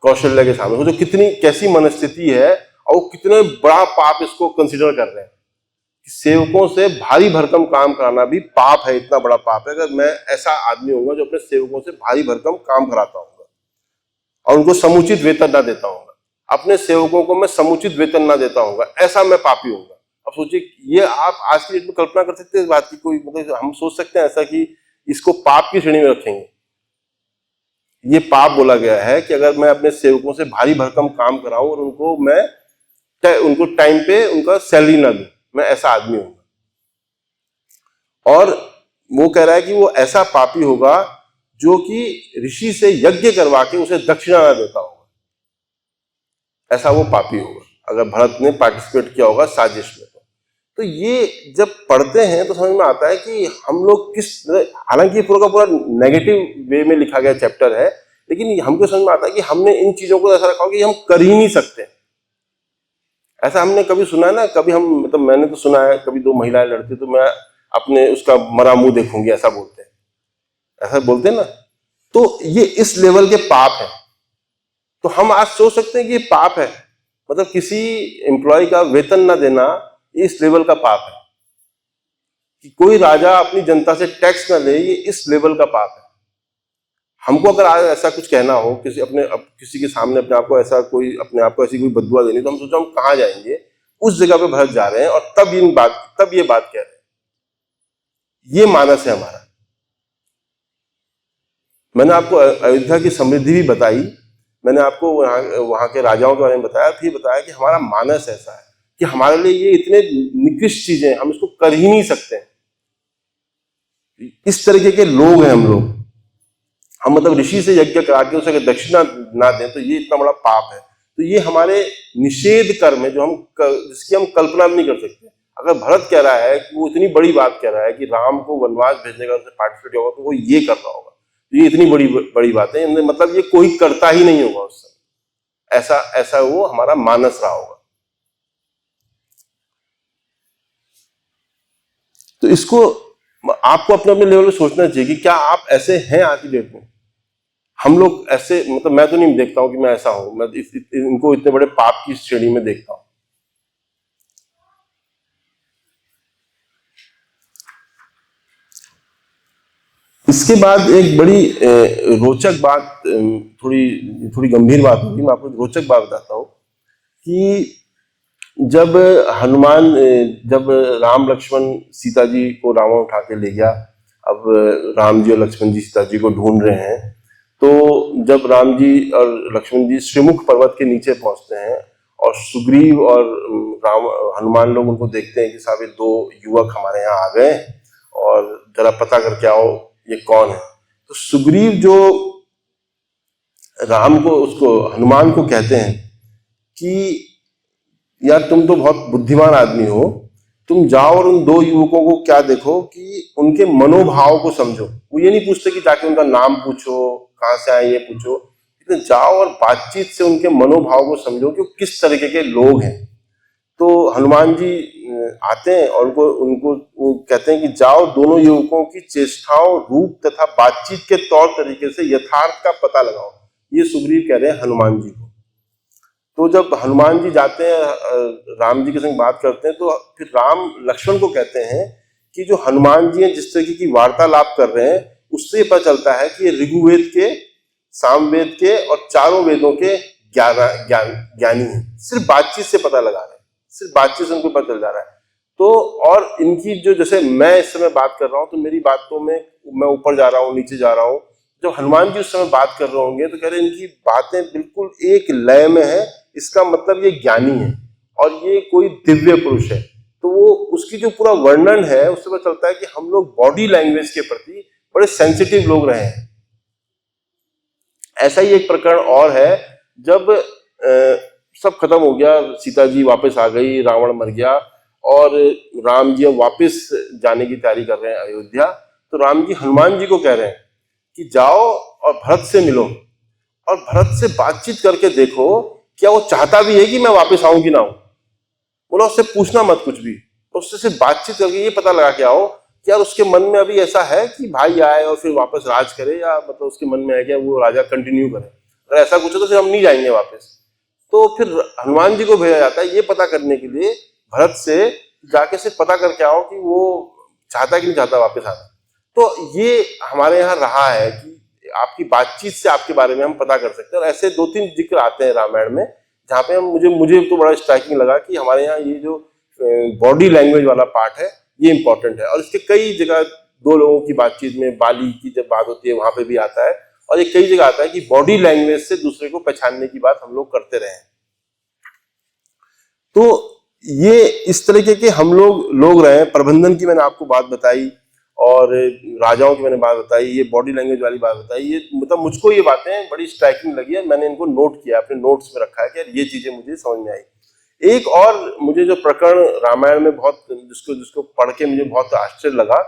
कौशल्य के सामने, वो जो कितनी कैसी मनस्थिति है और वो कितने बड़ा पाप इसको कंसिडर कर रहे हैं कि सेवकों से भारी भरकम काम कराना भी पाप है। इतना बड़ा पाप है अगर मैं ऐसा आदमी होऊंगा जो अपने सेवकों से भारी भरकम काम कराता होऊंगा और उनको समुचित वेतन ना देता होऊंगा, अपने सेवकों को मैं समुचित वेतन ना देता होऊंगा, ऐसा मैं पापी होऊंगा। अब सोचिए, ये आप आज की डेट में कल्पना कर सकते हैं इस बात की? कोई मतलब हम सोच सकते हैं ऐसा कि इसको पाप की श्रेणी में रखेंगे? ये पाप बोला गया है कि अगर मैं अपने सेवकों से भारी भरकम काम कराऊं और उनको टाइम पे उनका सैलरी ना दूं, मैं ऐसा आदमी हूं। और वो कह रहा है कि वो ऐसा पापी होगा जो कि ऋषि से यज्ञ करवा के उसे दक्षिणा ना देता होगा, ऐसा वो पापी होगा अगर भरत ने पार्टिसिपेट किया होगा साजिश में। तो ये जब पढ़ते हैं तो समझ में आता है कि हम लोग हालांकि पूरा का पूरा नेगेटिव वे में लिखा गया चैप्टर है, लेकिन हमको समझ में आता है कि हमने इन चीजों को ऐसा रखा हो कि हम कर ही नहीं सकते। ऐसा हमने कभी सुना है ना, कभी हम मतलब मैंने तो सुना है कभी 2 महिलाएं लड़ती तो मैं अपने उसका मरा मुंह देखूंगी, ऐसा बोलते हैं, ऐसा बोलते हैं ना। तो ये इस लेवल के पाप है। तो हम आज सोच सकते हैं कि ये पाप है, मतलब किसी एम्प्लॉय का वेतन ना देना इस लेवल का पाप है कि कोई राजा अपनी जनता से टैक्स ना ले, ये इस लेवल का पाप है। हमको अगर आज ऐसा कुछ कहना हो किसी के सामने अपने आप को ऐसा कोई अपने आप को ऐसी कोई बददुआ देनी, तो हम सोचो हम कहाँ जाएंगे? उस जगह पे भरत जा रहे हैं और तब ये बात कह रहे हैं। ये मानस है हमारा। मैंने आपको अयोध्या की समृद्धि भी बताई, मैंने आपको वहां के राजाओं के बारे में बताया, फिर बताया कि हमारा मानस ऐसा है कि हमारे लिए ये इतने निकृष्ट चीजें हम इसको कर ही नहीं सकते। इस तरीके के लोग हैं हम लोग। हम मतलब ऋषि से यज्ञ करा के उसे दक्षिणा ना दें तो ये इतना बड़ा पाप है। तो ये हमारे निषेध कर्म है जो जिसकी हम कल्पना नहीं कर सकते। अगर भरत कह रहा है कि वो इतनी बड़ी बात कह रहा है कि राम को वनवास भेजने का उसे पार्टिसिपेट होगा तो वो ये कर रहा होगा, ये इतनी बड़ी बात है, मतलब ये कोई करता ही नहीं होगा उस समय। ऐसा वो हमारा मानस रहा होगा। तो इसको आपको अपने अपने लेवल पे सोचना चाहिए कि क्या आप ऐसे हैं आज की डेट में? हम लोग ऐसे, मतलब मैं तो नहीं देखता हूं कि मैं ऐसा हूं। मैं इनको इतने बड़े पाप की श्रेणी में देखता हूं। इसके बाद एक बड़ी रोचक बात, थोड़ी गंभीर बात होगी। मैं आपको रोचक बात बताता हूं कि जब राम लक्ष्मण सीता जी को रावण उठा के ले गया, अब राम जी और लक्ष्मण जी सीता जी को ढूंढ रहे हैं, तो जब राम जी और लक्ष्मण जी श्रीमुख पर्वत के नीचे पहुंचते हैं और सुग्रीव और हनुमान लोग उनको देखते हैं कि साहब ये 2 युवक हमारे यहाँ आ गए और जरा पता करके आओ ये कौन है। तो सुग्रीव जो हनुमान को कहते हैं कि यार तुम तो बहुत बुद्धिमान आदमी हो, तुम जाओ और उन 2 युवकों को क्या देखो कि उनके मनोभाव को समझो। वो ये नहीं पूछते कि जाके उनका नाम पूछो कहाँ से आए ये पूछो, लेकिन जाओ और बातचीत से उनके मनोभाव को समझो कि वो किस तरीके के लोग हैं। तो हनुमान जी आते हैं और उनको उनको वो कहते हैं कि जाओ दोनों युवकों की चेष्टाओं, रूप तथा बातचीत के तौर तरीके से यथार्थ का पता लगाओ। ये सुग्रीव कह रहे हैं हनुमान जी को। तो जब हनुमान जी जाते हैं राम जी के संग बात करते हैं, तो फिर राम लक्ष्मण को कहते हैं कि जो हनुमान जी हैं जिस तरीके की वार्तालाप कर रहे हैं, उससे पता चलता है कि ये ऋग्वेद के, सामवेद के और चारों वेदों के ज्ञानी हैं। सिर्फ बातचीत से पता लगा रहे हैं, सिर्फ बातचीत से उनको पता चल जा रहा है। तो और इनकी जो, जैसे मैं इस समय बात कर रहा हूँ तो मेरी बातों में मैं ऊपर जा रहा हूँ, नीचे जा रहा हूँ। जब हनुमान जी उस समय बात कर रहे होंगे तो कह रहे इनकी बातें बिल्कुल एक लय में है, इसका मतलब ये ज्ञानी है और ये कोई दिव्य पुरुष है। तो वो उसकी जो पूरा वर्णन है उससे पता चलता है कि हम लोग बॉडी लैंग्वेज के प्रति बड़े सेंसिटिव लोग रहे हैं। ऐसा ही एक प्रकरण और है, जब सब खत्म हो गया, सीता जी वापस आ गई, रावण मर गया और राम जी अब वापस जाने की तैयारी कर रहे हैं अयोध्या। तो राम जी हनुमान जी को कह रहे हैं कि जाओ और भरत से मिलो और भरत से बातचीत करके देखो क्या वो चाहता भी है कि मैं वापस आऊं कि ना आऊं। बोला उससे पूछना मत कुछ भी, उससे सिर्फ बातचीत करके ये पता लगा के आओ कि यार उसके मन में अभी ऐसा है कि भाई आए और फिर वापस राज करे, या मतलब उसके मन में है कि वो राजा कंटिन्यू करे। अगर ऐसा कुछ है तो फिर हम नहीं जाएंगे वापस। तो फिर हनुमान जी को भेजा जाता है ये पता करने के लिए भरत से जाके सिर्फ पता करके आओ कि वो चाहता कि नहीं चाहता वापस आना। तो ये हमारे यहाँ रहा है कि आपकी बातचीत से आपके बारे में हम पता कर सकते हैं। और ऐसे 2-3 जिक्र आते हैं रामायण में जहाँ पे हम मुझे तो बड़ा स्ट्राइकिंग लगा कि हमारे यहाँ ये जो बॉडी लैंग्वेज वाला पार्ट है ये इंपॉर्टेंट है। और इसके कई जगह 2 लोगों की बातचीत में बाली की जब बात होती है वहां पे भी आता है, और ये कई जगह आता है कि बॉडी लैंग्वेज से दूसरे को पहचानने की बात हम लोग करते रहे। तो ये इस तरीके के हम लोग रहे। प्रबंधन की मैंने आपको बात बताई और राजाओं की मैंने बात बताई, ये बॉडी लैंग्वेज वाली बात बताई। ये मतलब मुझको ये बातें बड़ी स्ट्राइकिंग लगी है, मैंने इनको नोट किया, अपने नोट्स में रखा है कि यार ये चीजें मुझे समझ में आई। एक और मुझे जो प्रकरण रामायण में बहुत जिसको पढ़ के मुझे बहुत आश्चर्य लगा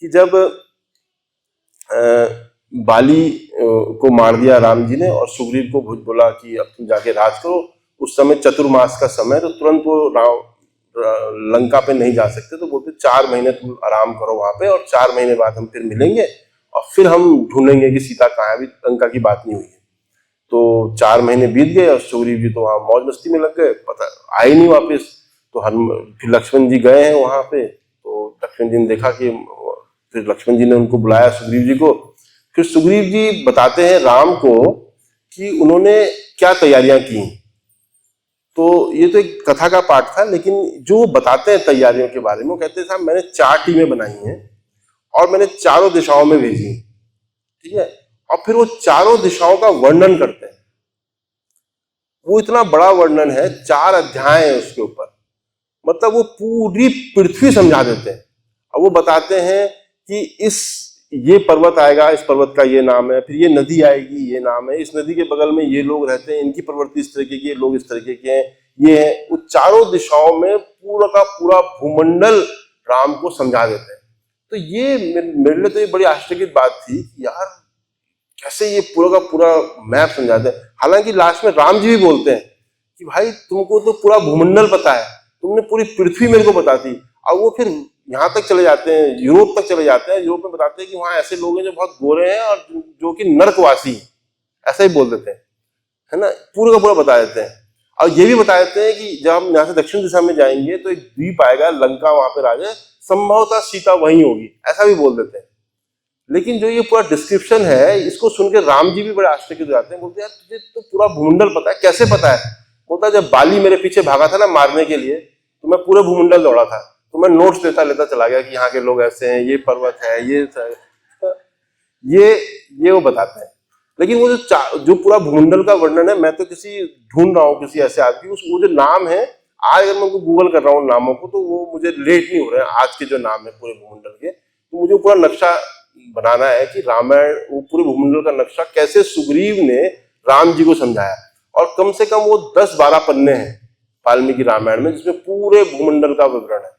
कि जब बाली को मार दिया राम जी ने और सुग्रीव को बोला कि अब तुम जाके राज करो। उस समय चतुर्मास का समय, तो तुरंत वो लंका पे नहीं जा सकते, तो बोलते 4 महीने तुम आराम करो वहां पे और 4 महीने बाद हम फिर मिलेंगे और फिर हम ढूंढेंगे कि सीता कहाँ है। अभी लंका की बात नहीं हुई है। तो 4 महीने बीत गए और सुग्रीव जी तो वहां मौज मस्ती में लग गए, पता आए नहीं वापस। तो फिर लक्ष्मण जी गए हैं वहां पे, तो लक्ष्मण जी ने देखा कि, फिर लक्ष्मण जी ने उनको बुलाया सुग्रीव जी को। फिर सुग्रीव जी बताते हैं राम को कि उन्होंने क्या तैयारियां की। तो ये तो एक कथा का पार्ट था, लेकिन जो बताते हैं तैयारियों के बारे में, वो कहते हैं साहब मैंने 4 टीमें बनाई हैं और मैंने चारों दिशाओं में भेजी, ठीक है। और फिर वो चारों दिशाओं का वर्णन करते हैं। वो इतना बड़ा वर्णन है, 4 अध्याय है उसके ऊपर, मतलब वो पूरी पृथ्वी समझा देते हैं। और वो बताते हैं कि ये पर्वत आएगा, इस पर्वत का ये नाम है, फिर ये नदी आएगी, ये नाम है, इस नदी के बगल में ये लोग रहते हैं, इनकी प्रवृत्ति इस तरीके की, ये लोग इस तरीके के हैं, ये है। वो चारों दिशाओं में पूरा का पूरा भूमंडल राम को समझा देते हैं। तो ये मेरे लिए तो ये बड़ी आश्चर्य की बात थी कि यार कैसे ये पूरा का पूरा मैप समझाते हैं। हालांकि लास्ट में राम जी भी बोलते हैं कि भाई तुमको तो पूरा भूमंडल पता है, तुमने पूरी पृथ्वी मेरे को बता दी। और वो फिर यहाँ तक चले जाते हैं, यूरोप तक चले जाते हैं। यूरोप में बताते हैं कि वहां ऐसे लोग हैं जो बहुत गोरे हैं और जो कि नर्कवासी, ऐसा ही बोल देते हैं, है ना, पूरा का पूरा बता देते हैं। और ये भी बता देते हैं कि जब हम यहाँ से दक्षिण दिशा में जाएंगे तो एक द्वीप आएगा, लंका वहां पे राजा, संभवतः सीता वहीं होगी, ऐसा भी बोल देते हैं। लेकिन जो ये पूरा डिस्क्रिप्शन है, इसको सुनकर राम जी भी बड़े आश्चर्य हो जाते हैं। बोलते हैं यार तुझे तो पूरा भूमंडल पता है, कैसे पता है? बोलता जब बाली मेरे पीछे भागा था ना मारने के लिए, तो मैं पूरे भूमंडल दौड़ा था, तो मैं नोट्स लेता चला गया कि यहाँ के लोग ऐसे हैं, ये पर्वत है, ये वो बताते हैं। लेकिन वो जो पूरा भूमंडल का वर्णन है, मैं तो ढूंढ रहा हूँ किसी ऐसे आदमी, वो जो नाम है, आज अगर मैं उनको गूगल कर रहा हूँ नामों को, तो वो मुझे रिलेट नहीं हो रहे हैं आज के जो नाम है पूरे भूमंडल के। तो मुझे पूरा नक्शा बनाना है कि रामायण, वो पूरे भूमंडल का नक्शा कैसे सुग्रीव ने राम जी को समझाया। और कम से कम वो 10-12 पन्ने हैं वाल्मीकि रामायण में, जिसमें पूरे भूमंडल का विवरण है।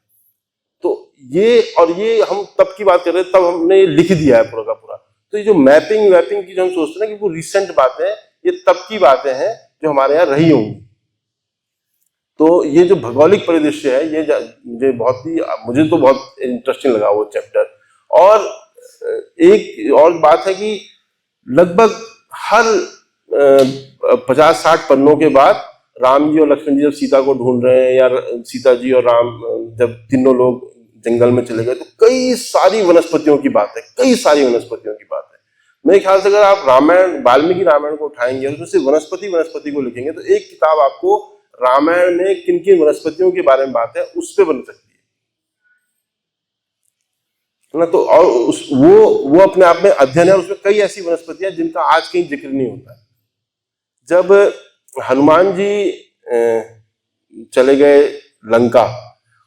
तो ये हम तब की बात कर रहे हैं, तब हमने लिख दिया है पूरा का पूरा। तो ये जो मैपिंग वैपिंग की जो हम सोचते हैं ना कि वो रिसेंट बातें हैं, ये तब की बातें हैं जो हमारे यहाँ रही होंगी। तो ये जो भौगोलिक परिदृश्य है ये मुझे तो बहुत इंटरेस्टिंग लगा वो चैप्टर। और एक और बात है कि लगभग हर 50-60 पन्नों के बाद राम जी और लक्ष्मण जी जब सीता को ढूंढ रहे हैं, या सीता जी और राम जब तीनों लोग जंगल में चले गए, तो कई सारी वनस्पतियों की बात है, कई सारी वनस्पतियों की बात है। मेरे ख्याल से अगर आप रामायण, वाल्मीकि रामायण को उठाएंगे और उसमें वनस्पति को लिखेंगे तो एक किताब आपको रामायण में किन किन वनस्पतियों के बारे में बात है उस पर बन सकती है ना। तो और वो अपने आप में अध्ययन है, उसमें कई ऐसी वनस्पतियां जिनका आज कहीं जिक्र नहीं होता है। जब हनुमान जी चले गए लंका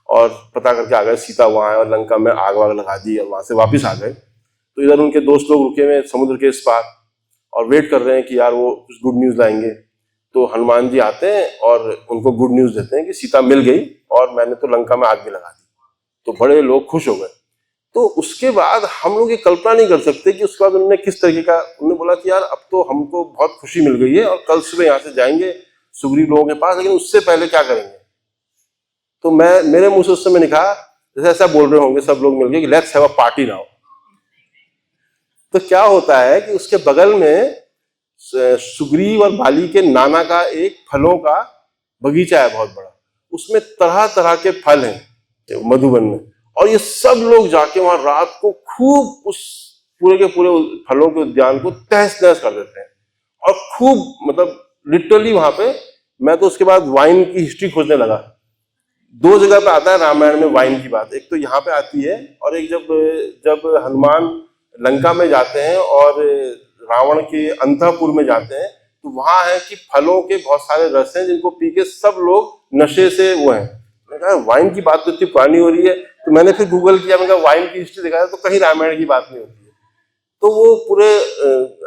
और पता करके आ गए सीता वहां है, और लंका में आग वाग लगा दी और वहां से वापिस आ गए, तो इधर उनके दोस्त लोग रुके हुए समुद्र के इस पार और वेट कर रहे हैं कि यार वो कुछ गुड न्यूज लाएंगे। तो हनुमान जी आते हैं और उनको गुड न्यूज देते हैं कि सीता मिल गई और मैंने तो लंका में आग भी लगा दी। तो बड़े लोग खुश हो गए। तो उसके बाद हम लोग ये कल्पना नहीं कर सकते कि उसके बाद उन्होंने किस तरीके का, उन्होंने बोला कि यार अब तो हमको बहुत खुशी मिल गई है और कल सुबह यहाँ से जाएंगे सुग्रीव लोगों के पास, लेकिन उससे पहले क्या करेंगे। तो मेरे मुंह से उस समय कहा, जैसे ऐसा बोल रहे होंगे सब लोग मिलके कि let's have a party now. तो क्या होता है कि उसके बगल में सुग्रीव और बाली के नाना का एक फलों का बगीचा है बहुत बड़ा, उसमें तरह तरह के फल हैं मधुबन में, और ये सब लोग जाके वहां रात को खूब उस पूरे के पूरे फलों के उद्यान को तहस नहस कर देते हैं और खूब, मतलब लिटरली वहां पे, मैं तो उसके बाद वाइन की हिस्ट्री खोजने लगा। 2 जगह पे आता है रामायण में वाइन की बात, एक तो यहाँ पे आती है और एक जब हनुमान लंका में जाते हैं और रावण के अंतःपुर में जाते हैं, तो वहां है कि फलों के बहुत सारे रस हैं जिनको पी के सब लोग नशे से वो हैं। मैंने कहा वाइन की बात तो इतनी पुरानी हो रही है, तो मैंने फिर गूगल किया, मैंने कहा वाइन की हिस्ट्री देखा तो कहीं रामायण की बात नहीं होती है। तो वो पूरे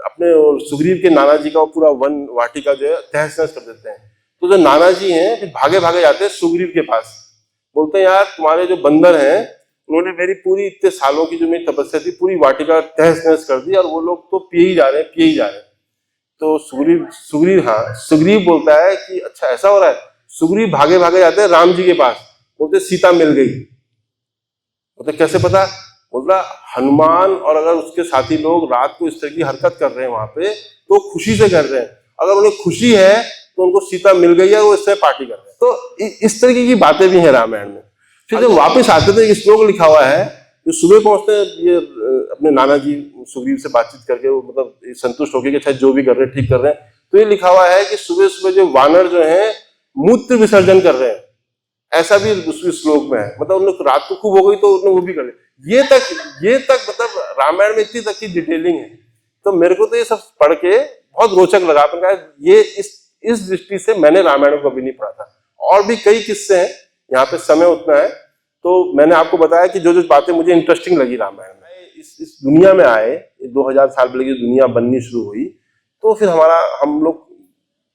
अपने सुग्रीव के नाना जी का वो पूरा वन वाटिका जो है तहस नहस कर देते हैं। तो जो नाना जी हैं फिर भागे भागे जाते हैं सुग्रीव के पास, बोलते हैं यार तुम्हारे जो बंदर हैं उन्होंने मेरी पूरी इतने सालों की जो मेरी तपस्या थी पूरी वाटिका तहस नहस कर दी और वो लोग तो पिए ही जा रहे हैं। तो सुग्रीव बोलता है कि अच्छा ऐसा हो रहा है। सुग्रीव भागे भागे जाते हैं राम जी के पास, बोलते सीता मिल गई। बोलते कैसे पता? बोलता हनुमान और अगर उसके साथी लोग रात को इस तरह की हरकत कर रहे हैं वहां पे तो खुशी से कर रहे हैं, अगर उन्हें खुशी है तो उनको सीता मिल गई है, वो इससे पार्टी कर रहे हैं। तो इस तरीके की बातें भी हैं रामायण में। फिर जब वापस आते थे एक श्लोक लिखा हुआ है, जो सुबह पहुंचते हैं ये अपने नाना जी सुग्रीव से बातचीत करके वो मतलब संतुष्ट होकर कि अच्छा जो भी कर रहे हैं ठीक कर रहे हैं, तो ये लिखा हुआ है कि सुबह सुबह जो वानर जो है मूत्र विसर्जन कर रहे हैं, ऐसा भी उस श्लोक में है। मतलब उन्हें रात को खूब हो गई तो उन्होंने वो भी कर लिया। ये तक मतलब रामायण में इतनी तक की डिटेलिंग है। तो मेरे को तो ये सब पढ़ के बहुत रोचक लगा। ये इस दृष्टि से मैंने रामायण को कभी नहीं पढ़ा था। और भी कई किस्से हैं, यहाँ पे समय उतना है तो मैंने आपको बताया कि जो जो बातें मुझे इंटरेस्टिंग लगी रामायण में। इस दुनिया में आए 2000 साल पहले की दुनिया बननी शुरू हुई, तो फिर हम लोग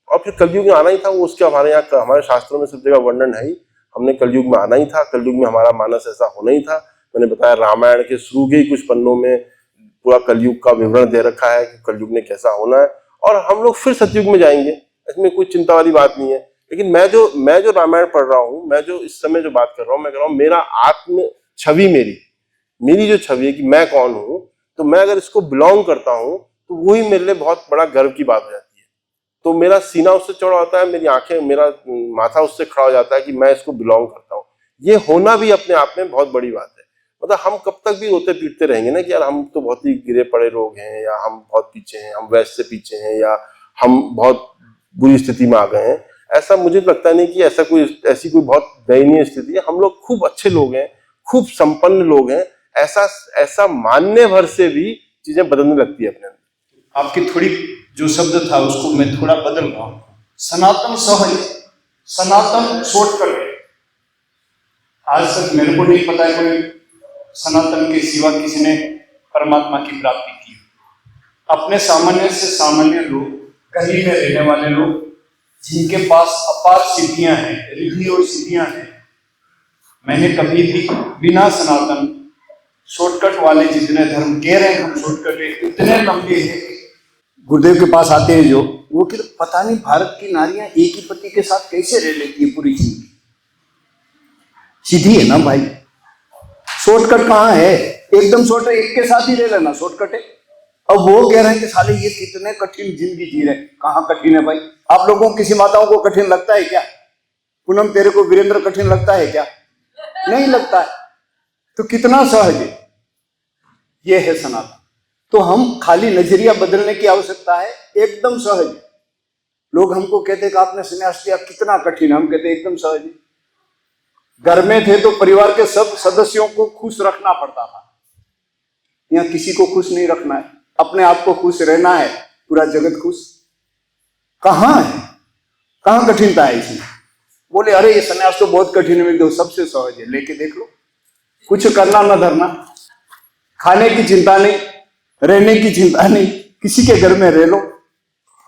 और फिर कलयुग में आना ही था। वो उसके हमारे यहाँ हमारे शास्त्रों में सब जगह वर्णन है ही, हमने कलयुग में आना ही था। कलयुग में हमारा मानस ऐसा होना ही था। मैंने बताया रामायण के शुरू के ही कुछ पन्नों में पूरा कलयुग का विवरण दे रखा है कि कलयुग में कैसा होना है, और हम लोग फिर सतयुग में जाएंगे, इसमें कोई चिंता वाली बात नहीं है। लेकिन मैं जो रामायण पढ़ रहा हूँ, मैं जो इस समय जो बात कर रहा हूँ, मैं कह रहा हूँ मेरा आत्म छवि, मेरी जो छवि है कि मैं कौन हूँ, तो मैं अगर इसको बिलोंग करता हूँ तो वही मेरे लिए बहुत बड़ा गर्व की बात हो जाती है। तो मेरा सीना उससे चौड़ा होता है, मेरी आंखें, मेरा माथा उससे खड़ा हो जाता है कि मैं इसको बिलोंग करता हूँ। ये होना भी अपने आप में बहुत बड़ी बात है। मतलब हम कब तक भी रोते पीटते रहेंगे ना कि यार हम तो बहुत ही गिरे पड़े लोग हैं, या हम बहुत पीछे हैं, हम वैसे से पीछे हैं, या हम बहुत बुरी स्थिति में आ गए हैं। ऐसा मुझे लगता नहीं कि ऐसी कोई बहुत दयनीय स्थिति है। हम लोग खूब अच्छे लोग हैं, खूब संपन्न लोग हैं। ऐसा मानने भर से भी चीजें बदलने लगती है अपने अंदर। आपकी थोड़ी जो शब्द था उसको मैं थोड़ा बदल रहा हूं। सनातन सहज, सनातन शॉर्टकट है। आज तक मेरे को नहीं पता है कोई सनातन के सिवा किसी ने परमात्मा की प्राप्ति की। अपने सामान्य से सामान्य लोग, गली में रहने वाले लोग, जिनके पास अपार सिद्धियां हैं, रिद्धि और सिद्धियां हैं, मैंने कभी भी बिना सनातन शॉर्टकट वाले जितने धर्म कह रहे हैं हम शॉर्टकट है, इतने लंबे हैं। गुरुदेव के पास आते हैं जो, वो कहते पता नहीं भारत की नारियां एक ही पति के साथ कैसे रह लेती है पूरी जिंदगी। सीधी है ना भाई, शॉर्टकट कहाँ है? एकदम शॉर्ट है, एक के साथ ही रह लेना शॉर्टकट है। अब वो कह रहे हैं कि साले ये कितने कठिन जिंदगी जी रहे। कहाँ कठिन है भाई? आप लोगों को किसी माताओं को कठिन लगता है क्या? पूनम तेरे को वीरेंद्र कठिन लगता है क्या? नहीं लगता है। तो कितना सहज है, ये है सनातन। तो हम खाली नजरिया बदलने की आवश्यकता है, एकदम सहज है। लोग हमको कहते कि आपने संन्यास लिया कितना कठिन, हम कहते एकदम सहज है। घर में थे तो परिवार के सब सदस्यों को खुश रखना पड़ता था, यहाँ किसी को खुश नहीं रखना है, अपने आप को खुश रहना है, पूरा जगत खुश। कहाँ है, कहाँ कठिनता है इसमें? बोले अरे ये संन्यास तो बहुत कठिन है, सबसे सहज है, लेके देख लो। कुछ करना ना धरना, खाने की चिंता नहीं, रहने की चिंता नहीं, किसी के घर में रह लो,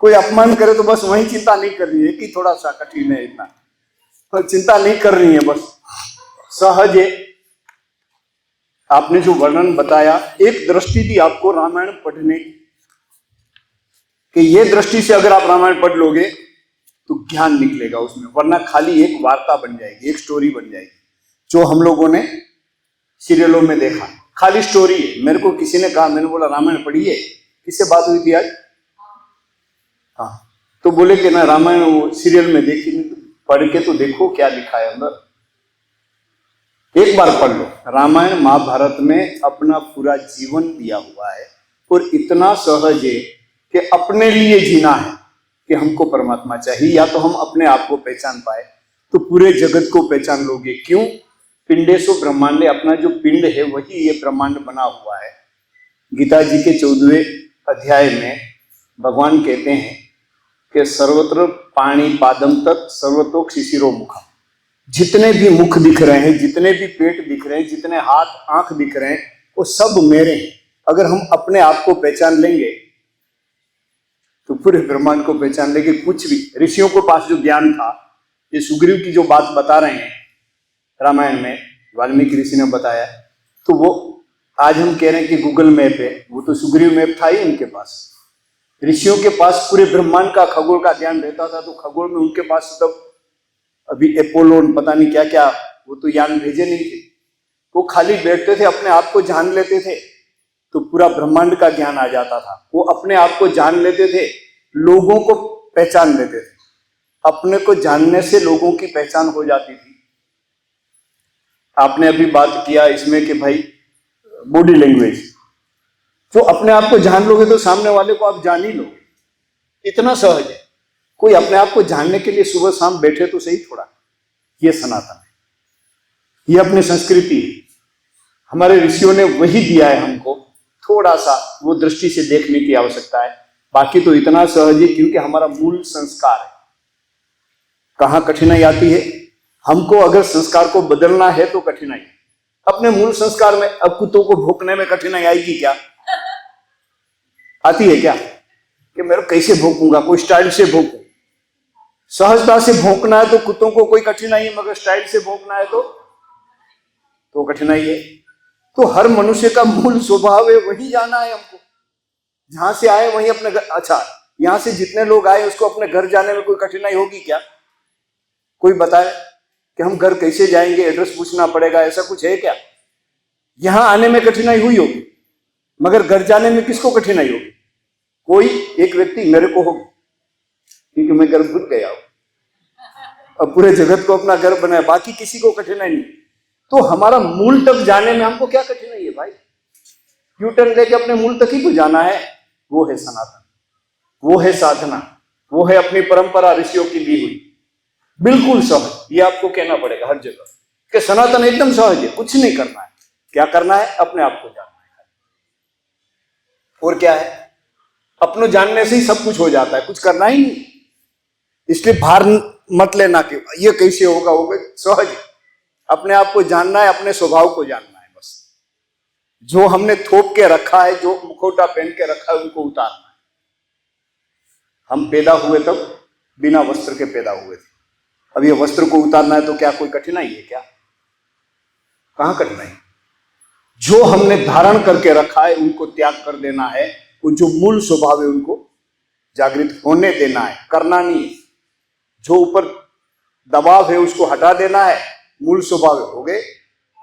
कोई अपमान करे तो बस वही चिंता नहीं करनी है कि थोड़ा सा कठिन है, इतना तो चिंता नहीं करनी है, बस सहज है। आपने जो वर्णन बताया, एक दृष्टि दी आपको रामायण पढ़ने की, कि ये दृष्टि से अगर आप रामायण पढ़ लोगे तो ज्ञान निकलेगा उसमें, वरना खाली एक वार्ता बन जाएगी, एक स्टोरी बन जाएगी। जो हम लोगों ने सीरियलों में देखा, खाली स्टोरी है। मेरे को किसी ने कहा, मैंने बोला रामायण पढ़ी है, किससे बात हुई थी आज? हाँ, तो बोले कि ना रामायण वो सीरियल में देखी नहीं, तो पढ़ के तो देखो क्या लिखा है अंदर, एक बार पढ़ लो। रामायण महाभारत में अपना पूरा जीवन दिया हुआ है और इतना सहज है कि अपने लिए जीना है कि हमको परमात्मा चाहिए, या तो हम अपने आप को पहचान पाए तो पूरे जगत को पहचान लोगे। क्यों? पिंडेशु ब्रह्मांडे, अपना जो पिंड है वही ये ब्रह्मांड बना हुआ है। गीता जी के 14वें अध्याय में भगवान कहते हैं कि सर्वत्र पाणी पादम तक सर्वतोक शिशिरो मुखम, जितने भी मुख दिख रहे हैं, जितने भी पेट दिख रहे हैं, जितने हाथ आंख दिख रहे हैं, वो सब मेरे हैं। अगर हम अपने आप को पहचान लेंगे तो पूरे ब्रह्मांड को पहचान लेंगे। कुछ भी ऋषियों के पास जो ज्ञान था, ये सुग्रीव की जो बात बता रहे हैं रामायण में, वाल्मीकि ऋषि ने बताया, तो वो आज हम कह रहे हैं कि गूगल मैप है, वो तो सुग्रीव मैप था ही उनके पास। ऋषियों के पास पूरे ब्रह्मांड का खगोल का ज्ञान रहता था, तो खगोल में उनके पास तब अभी अपोलो पता नहीं क्या क्या, वो तो यान भेजे नहीं थे। वो खाली बैठते थे, अपने आप को जान लेते थे तो पूरा ब्रह्मांड का ज्ञान आ जाता था। वो अपने आप को जान लेते थे, लोगों को पहचान लेते थे। अपने को जानने से लोगों की पहचान हो जाती थी। आपने अभी बात किया इसमें कि भाई बॉडी लैंग्वेज, तो अपने आप को जान लोगे तो सामने वाले को आप जान ही लोगे, इतना सहज है। कोई अपने आप को जानने के लिए सुबह शाम बैठे तो सही थोड़ा। ये सनातन है, ये अपनी संस्कृति है, हमारे ऋषियों ने वही दिया है हमको। थोड़ा सा वो दृष्टि से देखने की आवश्यकता है, बाकी तो इतना सहज है क्योंकि हमारा मूल संस्कार है। कहाँ कठिनाई आती है? हमको अगर संस्कार को बदलना है तो कठिनाई अपने मूल संस्कार में। अब कुत्तों को भौंकने में कठिनाई आएगी क्या? आती है क्या? कि मैं कैसे भौंकूंगा, कोई स्टाइल से भौंकूं। सहजता से भौंकना है तो कुत्तों को कोई कठिनाई है, मगर स्टाइल से भौंकना है तो कठिनाई है। तो हर मनुष्य का मूल स्वभाव है, वही जाना है हमको। जहां से आए वहीं अपने घर, अच्छा यहां से जितने लोग आए उसको अपने घर जाने में कोई कठिनाई होगी क्या? कोई बताए कि हम घर कैसे जाएंगे, एड्रेस पूछना पड़ेगा, ऐसा कुछ है क्या? यहां आने में कठिनाई हुई होगी, मगर घर जाने में किसको कठिनाई होगी? कोई एक व्यक्ति मेरे को होगी, क्योंकि मैं घर घुस गया हूं, अब पूरे जगत को अपना घर बनाया, बाकी किसी को कठिनाई नहीं। तो हमारा मूल तक जाने में हमको क्या कठिनाई है भाई? यू टर्न लेके अपने मूल तक ही तो जाना है। वो है सनातन, वो है साधना, वो है अपनी परंपरा ऋषियों की दी हुई, बिल्कुल सहज। ये आपको कहना पड़ेगा हर जगह कि सनातन एकदम सहज है, कुछ नहीं करना है। क्या करना है? अपने आप को जानना है। और क्या है? अपने जानने से ही सब कुछ हो जाता है, कुछ करना ही नहीं। इसलिए भार मत लेना कि ये कैसे होगा, सहज है। अपने आप को जानना है, अपने स्वभाव को जानना है। बस जो हमने थोप के रखा है, जो मुखौटा पहन के रखा है, उनको उतारना है। हम पैदा हुए तब बिना वस्त्र के पैदा हुए थे, अब ये वस्त्र को उतारना है तो क्या कोई कठिनाई है क्या? कहां कठिनाई? जो हमने धारण करके रखा है उनको त्याग कर देना है, वो जो मूल स्वभाव है उनको जागृत होने देना है, करना नहीं है। जो ऊपर दबाव है उसको हटा देना है, मूल स्वभाव हो गए,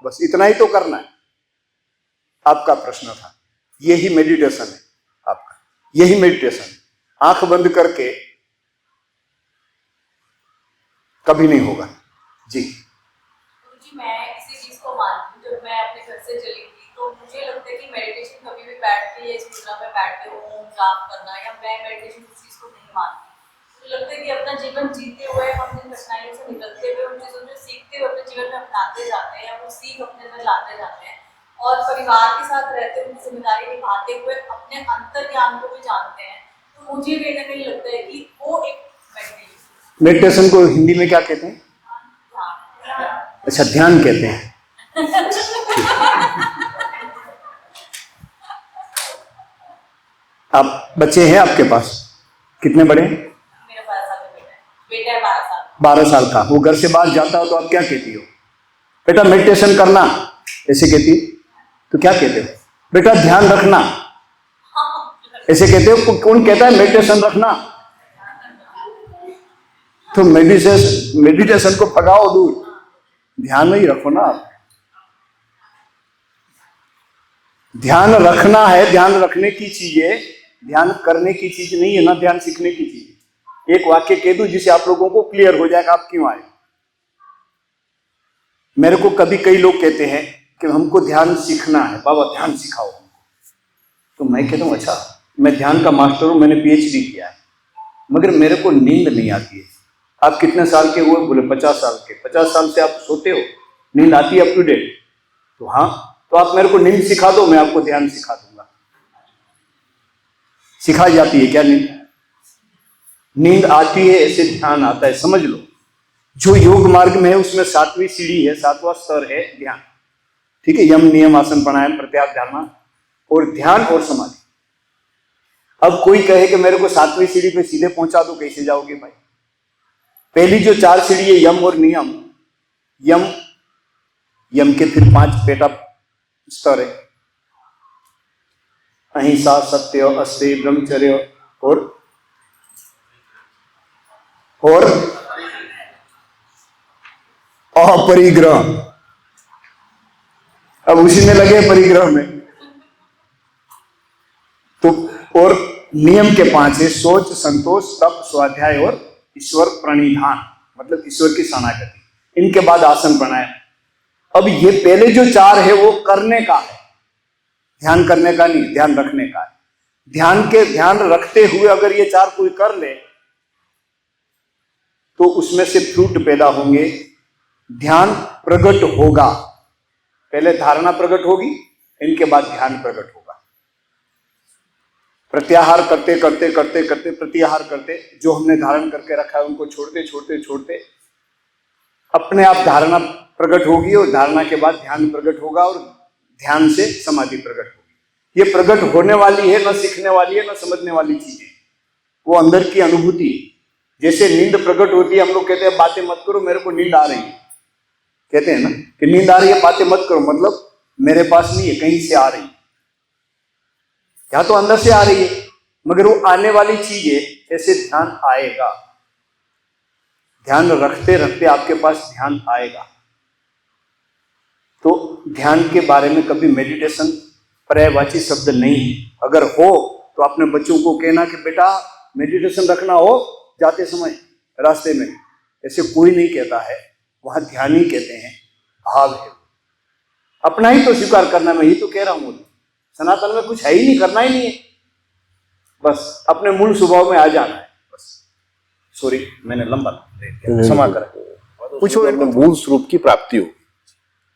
बस इतना ही तो करना है। आपका प्रश्न था, यही मेडिटेशन है आपका, यही मेडिटेशन। आंख बंद करके कभी नहीं होगा जी। जी मैं इसी चीज को मानती हूँ। जब मैं अपने घर से चली थी तो मुझे लगता है कि मेडिटेशन कभी भी बैठ के या इस मुद्रा में बैठ के ओम जाप करना, या मैं मेडिटेशन इस चीज को नहीं मानती। मुझे लगता है कि अपना जीवन जीते हुए हम जिन कठिनाइयों से निकलते हुए, उन चीज़ों से सीखते हुए अपने जीवन में अपनाते जाते हैं, या वो सीख अपने अंदर लाते जाते हैं, और परिवार के साथ रहते हुए उनकी जिम्मेदारी निभाते हुए अपने अंतर ज्ञान को भी जानते हैं, तो मुझे कहीं ना कहीं लगता है कि वो एक मेडिटेशन को हिंदी में क्या कहते हैं? अच्छा, ध्यान कहते हैं। आप बच्चे हैं आपके पास? कितने बड़े हैं? मेरा 12 साल का बेटा है। 12 साल। 12 साल का। वो घर से बाहर जाता हो तो आप क्या कहती हो? बेटा मेडिटेशन करना, ऐसे कहती हो? तो क्या कहते हो? बेटा ध्यान रखना, ऐसे कहते हो? कौन कहता है मेडिटेशन रखना? तो मेडिटेशन को भगाओ दूर, ध्यान में ही रखो ना आप। ध्यान रखना है, ध्यान रखने की चीज है, ध्यान करने की चीज नहीं है ना, ध्यान सीखने की चीज है। एक वाक्य कह दूं जिसे आप लोगों को क्लियर हो जाएगा आप क्यों आए। मेरे को कभी कई लोग कहते हैं कि हमको ध्यान सीखना है, बाबा ध्यान सिखाओ। तो मैं कहता हूं अच्छा, मैं ध्यान का मास्टर हूं, मैंने PhD किया है, मगर मेरे को नींद नहीं आती है। आप कितने साल के हुए? बोले 50 साल के। 50 साल से आप सोते हो, नींद आती है अप टू डेट? तो हाँ, तो आप मेरे को नींद सिखा दो, मैं आपको ध्यान सिखा दूंगा। सिखाई जाती है क्या नींद? नींद आती है, ऐसे ध्यान आता है, समझ लो। जो योग मार्ग में है उसमें 7वीं सीढ़ी है, 7वां स्तर है ध्यान। ठीक है, यम नियम आसन प्राणायाम प्रत्याहार धारणा और ध्यान और समाधि। अब कोई कहे कि मेरे को 7वीं सीढ़ी पे सीधे पहुंचा दो, कैसे जाओगे भाई? पहली जो 4 सीढ़ी है यम और नियम, यम के फिर 5 पेटा स्तर है, अहिंसा, सत्य, अस्तेय, ब्रह्मचर्य और अपरिग्रह। अब उसी में लगे परिग्रह में। तो और नियम के 5 है, शौच, संतोष, तप, स्वाध्याय और ईश्वर प्रणिधान, मतलब ईश्वर की शरणागति। इनके बाद आसन प्राणायाम। अब ये पहले जो 4 है वो करने का है, ध्यान करने का नहीं, ध्यान रखने का है। ध्यान रखते हुए अगर ये 4 कोई कर ले तो उसमें से फ्रूट पैदा होंगे, ध्यान प्रकट होगा। पहले धारणा प्रकट होगी, इनके बाद ध्यान प्रकट होगा। प्रत्याहार करते करते करते करते प्रत्याहार करते, जो हमने धारण करके रखा है उनको छोड़ते छोड़ते छोड़ते अपने आप धारणा प्रकट होगी, और धारणा के बाद ध्यान प्रकट होगा, और ध्यान से समाधि प्रकट होगी। ये प्रकट होने वाली है, न सीखने वाली है, न समझने वाली चीज है, वो अंदर की अनुभूति है। जैसे नींद प्रकट होती है, हम लोग कहते हैं बातें मत करो, मेरे को नींद आ रही है, कहते हैं ना कि नींद आ रही है, बातें मत करो, मतलब मेरे पास नहीं है, कहीं से आ रही है, या तो अंदर से आ रही है, मगर वो आने वाली चीज है। ऐसे ध्यान आएगा, ध्यान रखते रखते आपके पास ध्यान आएगा। तो ध्यान के बारे में कभी मेडिटेशन पर्यायवाची शब्द नहीं है। अगर हो तो अपने बच्चों को कहना कि बेटा मेडिटेशन रखना हो जाते समय रास्ते में, ऐसे कोई नहीं कहता है, वहां ध्यान ही कहते हैं, भाव है। अपना ही तो स्वीकार करना, मैं ही तो कह रहा हूं, सनातन में कुछ है ही नहीं, करना ही नहीं है, बस अपने मूल स्वभाव में आ जाना है बस। सॉरी, मैंने लंबा क्षमा करें। पूछो, अपने मूल स्वरूप की प्राप्ति हो,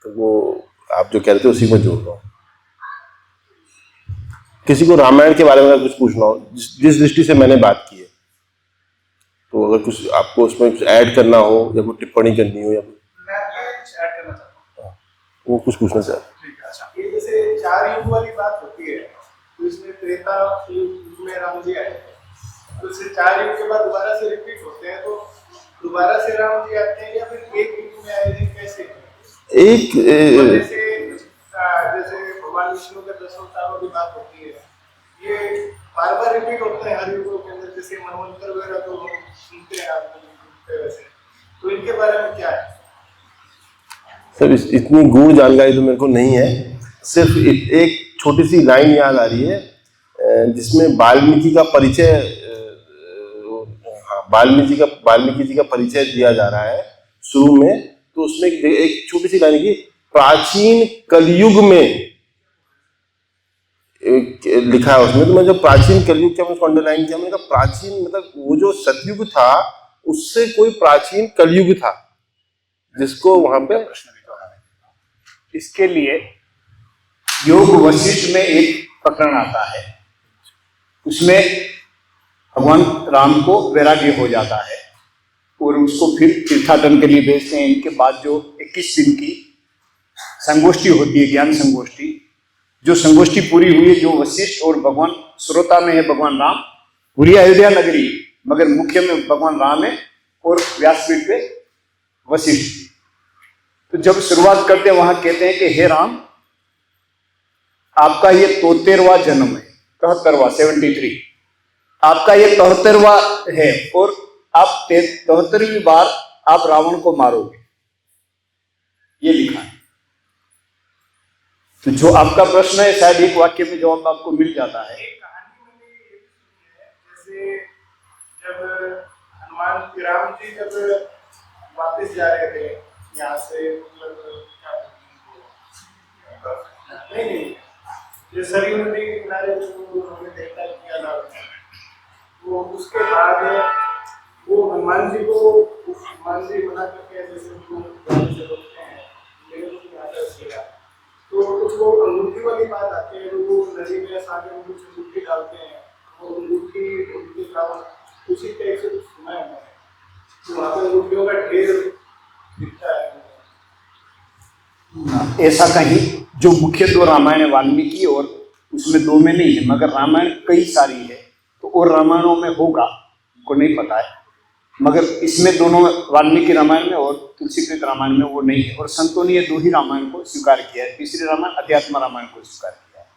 तो वो आप जो कह रहे थे उसी में जोड़ रहा हूं। किसी को रामायण के बारे में अगर कुछ पूछना हो, जिस दृष्टि से मैंने बात की है, तो अगर कुछ आपको उसमें कुछ ऐड करना हो या कोई टिप्पणी करनी हो, या वो कुछ पूछना चाहते हैं। ये जैसे 4 युग वाली बात होती है, तो इसमें त्रेता युग में राम जी आए, तो इससे 4 युग के बाद दोबारा से रिपीट होते हैं, तो दोबारा से राम जी आते हैं या फिर एक युग में आए थे, कैसे? एक जैसे विष्णु के 10 अवतारों की बात होती है, ये बार बार रिपीट होते हैं हर युगों के अंदर, जैसे मनवंतर वगैरह तो हम सुनते हैं आपको वैसे, तो इनके बारे में क्या है? सर इतनी गूढ़ जानकारी तो मेरे को नहीं है, सिर्फ एक छोटी सी लाइन याद आ रही है जिसमें वाल्मीकि का परिचय, वाल्मीकि जी का परिचय दिया जा रहा है शुरू में। तो उसमें एक छोटी सी लाइन की प्राचीन कलयुग में लिखा है उसमें। तो मैं जब प्राचीन कलयुग क्या मैंने अंडरलाइन किया, मैंने कहा प्राचीन मतलब वो जो सतयुग था उससे कोई प्राचीन कलयुग था जिसको वहां पे इसके लिए योग वशिष्ठ में एक प्रकरण आता है, उसमें भगवान राम को वैराग्य हो जाता है और उसको फिर तीर्थाटन के लिए भेजते हैं। इनके बाद जो 21 दिन की संगोष्ठी होती है, ज्ञान संगोष्ठी, जो संगोष्ठी पूरी हुई है, जो वशिष्ठ और भगवान, श्रोता में है भगवान राम, पूरी अयोध्या नगरी, मगर मुख्य में भगवान राम है और व्यासपीठ पे वशिष्ठ। तो जब शुरुआत करते हैं वहां कहते हैं कि हे राम, आपका ये 73वां जन्म है, 73वां 73, आपका ये 73वां है और आप 73वीं बार आप रावण को मारोगे, ये लिखा है। तो जो आपका प्रश्न है शायद एक वाक्य में जवाब आपको मिल जाता है। एक कहानी मैंने ये भी सुनी है, जैसे जब हनुमान जी, राम जी जब वापस जा रहे थे यहाँ से, मतलब क्या नहीं, ये सरयू नदी के किनारे जो उन्होंने देखा किया था, वो उसके बाद वो हनुमान जी मना करके जैसे से रोकते हैं, तो कुछ वो अंगूठी वाली बात आती है, वो नदी में सामने में कुछ अंगूठी डालते हैं, वो अंगूठी का उसी टाइप से सुना है मैंने, तो वहाँ पर अंगूठियों का ढेर दिखता है। ऐसा कहीं जो मुख्य दो रामायण है वाल्मीकि और उसमें दो में नहीं है, मगर रामायण कई सारी है, तो और रामायणों में होगा को नहीं पता है, मगर इसमें दोनों वाल्मीकि रामायण में और तुलसीकृत रामायण में वो नहीं है। और संतों ने ये दो ही रामायण को स्वीकार किया है, तीसरे रामायण अध्यात्म रामायण को स्वीकार किया है।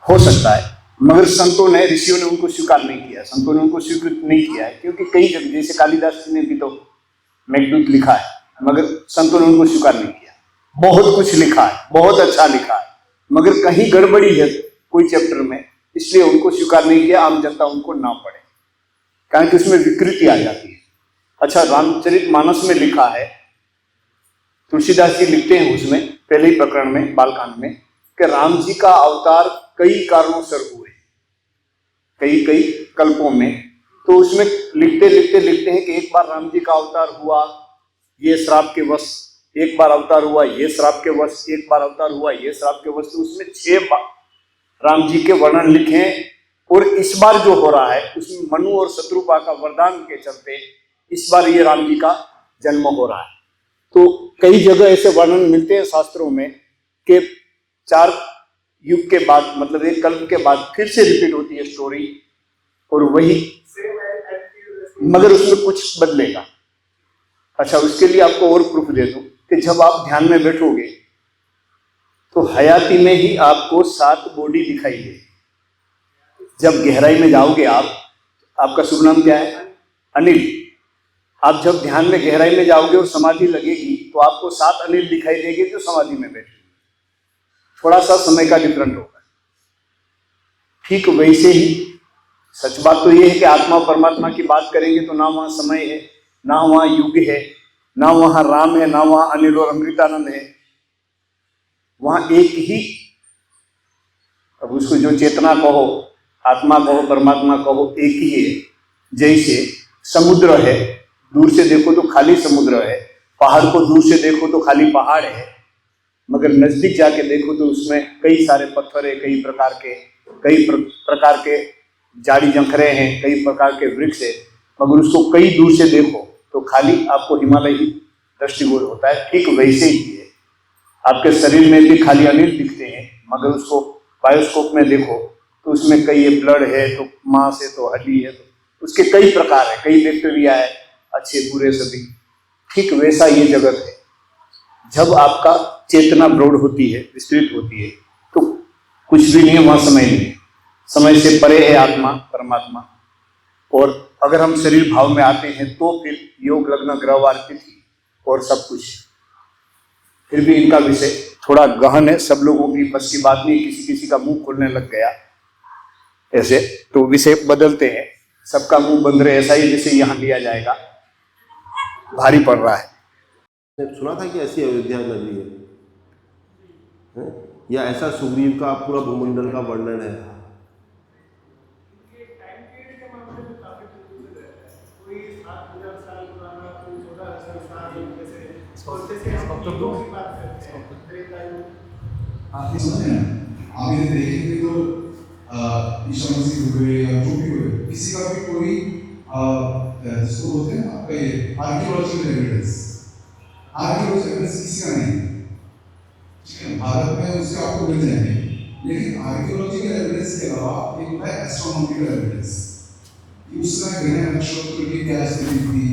हो सकता है, मगर संतों ने, ऋषियों ने उनको स्वीकार नहीं किया, संतों ने उनको स्वीकृत नहीं किया है, क्योंकि कई जगह जैसे कालिदास ने भी तो मेघदूत लिखा है, मगर संतों ने उनको स्वीकार नहीं किया। बहुत कुछ लिखा है, बहुत अच्छा लिखा है, मगर कहीं गड़बड़ी है कोई चैप्टर में, इसलिए उनको स्वीकार नहीं किया, आम जनता उनको ना पढ़े, कारण कि उसमें विकृति आ जाती है। अच्छा, रामचरितमानस में लिखा है, तुलसीदास जी लिखते हैं उसमें पहले ही प्रकरण में, बालकांड में, कि राम जी का अवतार कई कारणों से हुए, कई कल्पों में। तो उसमें लिखते हैं कि एक बार राम जी का अवतार हुआ ये श्राप के वश, एक बार अवतार हुआ ये श्राप के वश, एक बार अवतार हुआ ये श्राप के वश। तो उसमें 6 बार राम जी के वर्णन लिखे हैं। और इस बार जो हो रहा है उसमें मनु और शत्रुपा का वरदान के चलते इस बार ये राम जी का जन्म हो रहा है। तो कई जगह ऐसे वर्णन मिलते हैं शास्त्रों में कि 4 युग के बाद, मतलब एक कल्प के बाद फिर से रिपीट होती है स्टोरी, और वही, मगर उसमें कुछ बदलेगा। अच्छा, उसके लिए आपको और प्रूफ दे दूं कि जब आप ध्यान में बैठोगे तो हयाती में ही आपको 7 बॉडी दिखाई देगी। जब गहराई में जाओगे आपका शुभ नाम क्या है? अनिल। आप जब ध्यान में गहराई में जाओगे और समाधि लगेगी तो आपको 7 अनिल दिखाई देंगे जो समाधि में बैठे। थोड़ा सा समय का डिफरेंट होगा। ठीक वैसे ही सच बात तो यह है कि आत्मा परमात्मा की बात करेंगे तो ना वहां समय है, ना वहां युग है, ना वहां राम है, ना वहां अनिल और अमृतानंद है। वहां एक ही, अब उसको जो चेतना कहो, आत्मा कहो, परमात्मा कहो, एक ही है। जैसे समुद्र है, दूर से देखो तो खाली समुद्र है, पहाड़ को दूर से देखो तो खाली पहाड़ है, मगर नजदीक जाके देखो तो उसमें कई सारे पत्थर है, कई प्रकार के झाड़ी जंखरे हैं, कई प्रकार के वृक्ष है, मगर उसको कई दूर से देखो तो खाली आपको हिमालय ही दृष्टिगोचर होता है। ठीक वैसे ही है, आपके शरीर में भी खाली अनिल दिखते हैं, मगर उसको बायोस्कोप में देखो तो उसमें कई ब्लड है, तो मांस है, तो हड्डी है, तो उसके कई प्रकार है, कई बैक्टीरिया है, अच्छे बुरे सभी। ठीक वैसा ये जगत है। जब आपका चेतना प्रौढ़ होती है, विस्तृत होती है, तो कुछ भी नहीं है, वहां समय नहीं है, समय से परे है आत्मा परमात्मा। और अगर हम शरीर भाव में आते हैं तो फिर योग लग्न ग्रहवार तिथि और सब कुछ। फिर भी इनका विषय थोड़ा गहन है, सब लोगों की बस की बात नहीं, किसी किसी का मुंह खुलने लग गया ऐसे, तो विषय बदलते हैं, सबका मुंह बंद रहे, ऐसा ही विषय यहाँ लिया जाएगा, भारी पड़ रहा है। मैंने सुना था कि ऐसी अयोध्या नगरी है? या ऐसा सुग्रीव का पूरा भूमंडल का वर्णन है? ये टाइम पीरियड के मामले में काफी कंफ्यूजन रहता है। कोई 7,000 साल पुराना, कोई 14,000 साल, जैसे हम युगों की बात करते हैं, त्रेता युग। आप ये समझे ना, आप ये देखेंगे तो ईसा मसीह हुए या जो भी हुए, किसी का भी कोई जिसको बोलते हैं आपका ये आर्कियोलॉजिकल एविडेंस, आर्कियोलॉजिकल एविडेंस किसी का नहीं, ठीक है, भारत में उसके आपको मिल जाएंगे, लेकिन आर्कियोलॉजिकल एविडेंस के अलावा एक होता है एस्ट्रोनॉमिकल एविडेंस, कि उस समय ग्रह नक्षत्र की क्या स्थिति थी,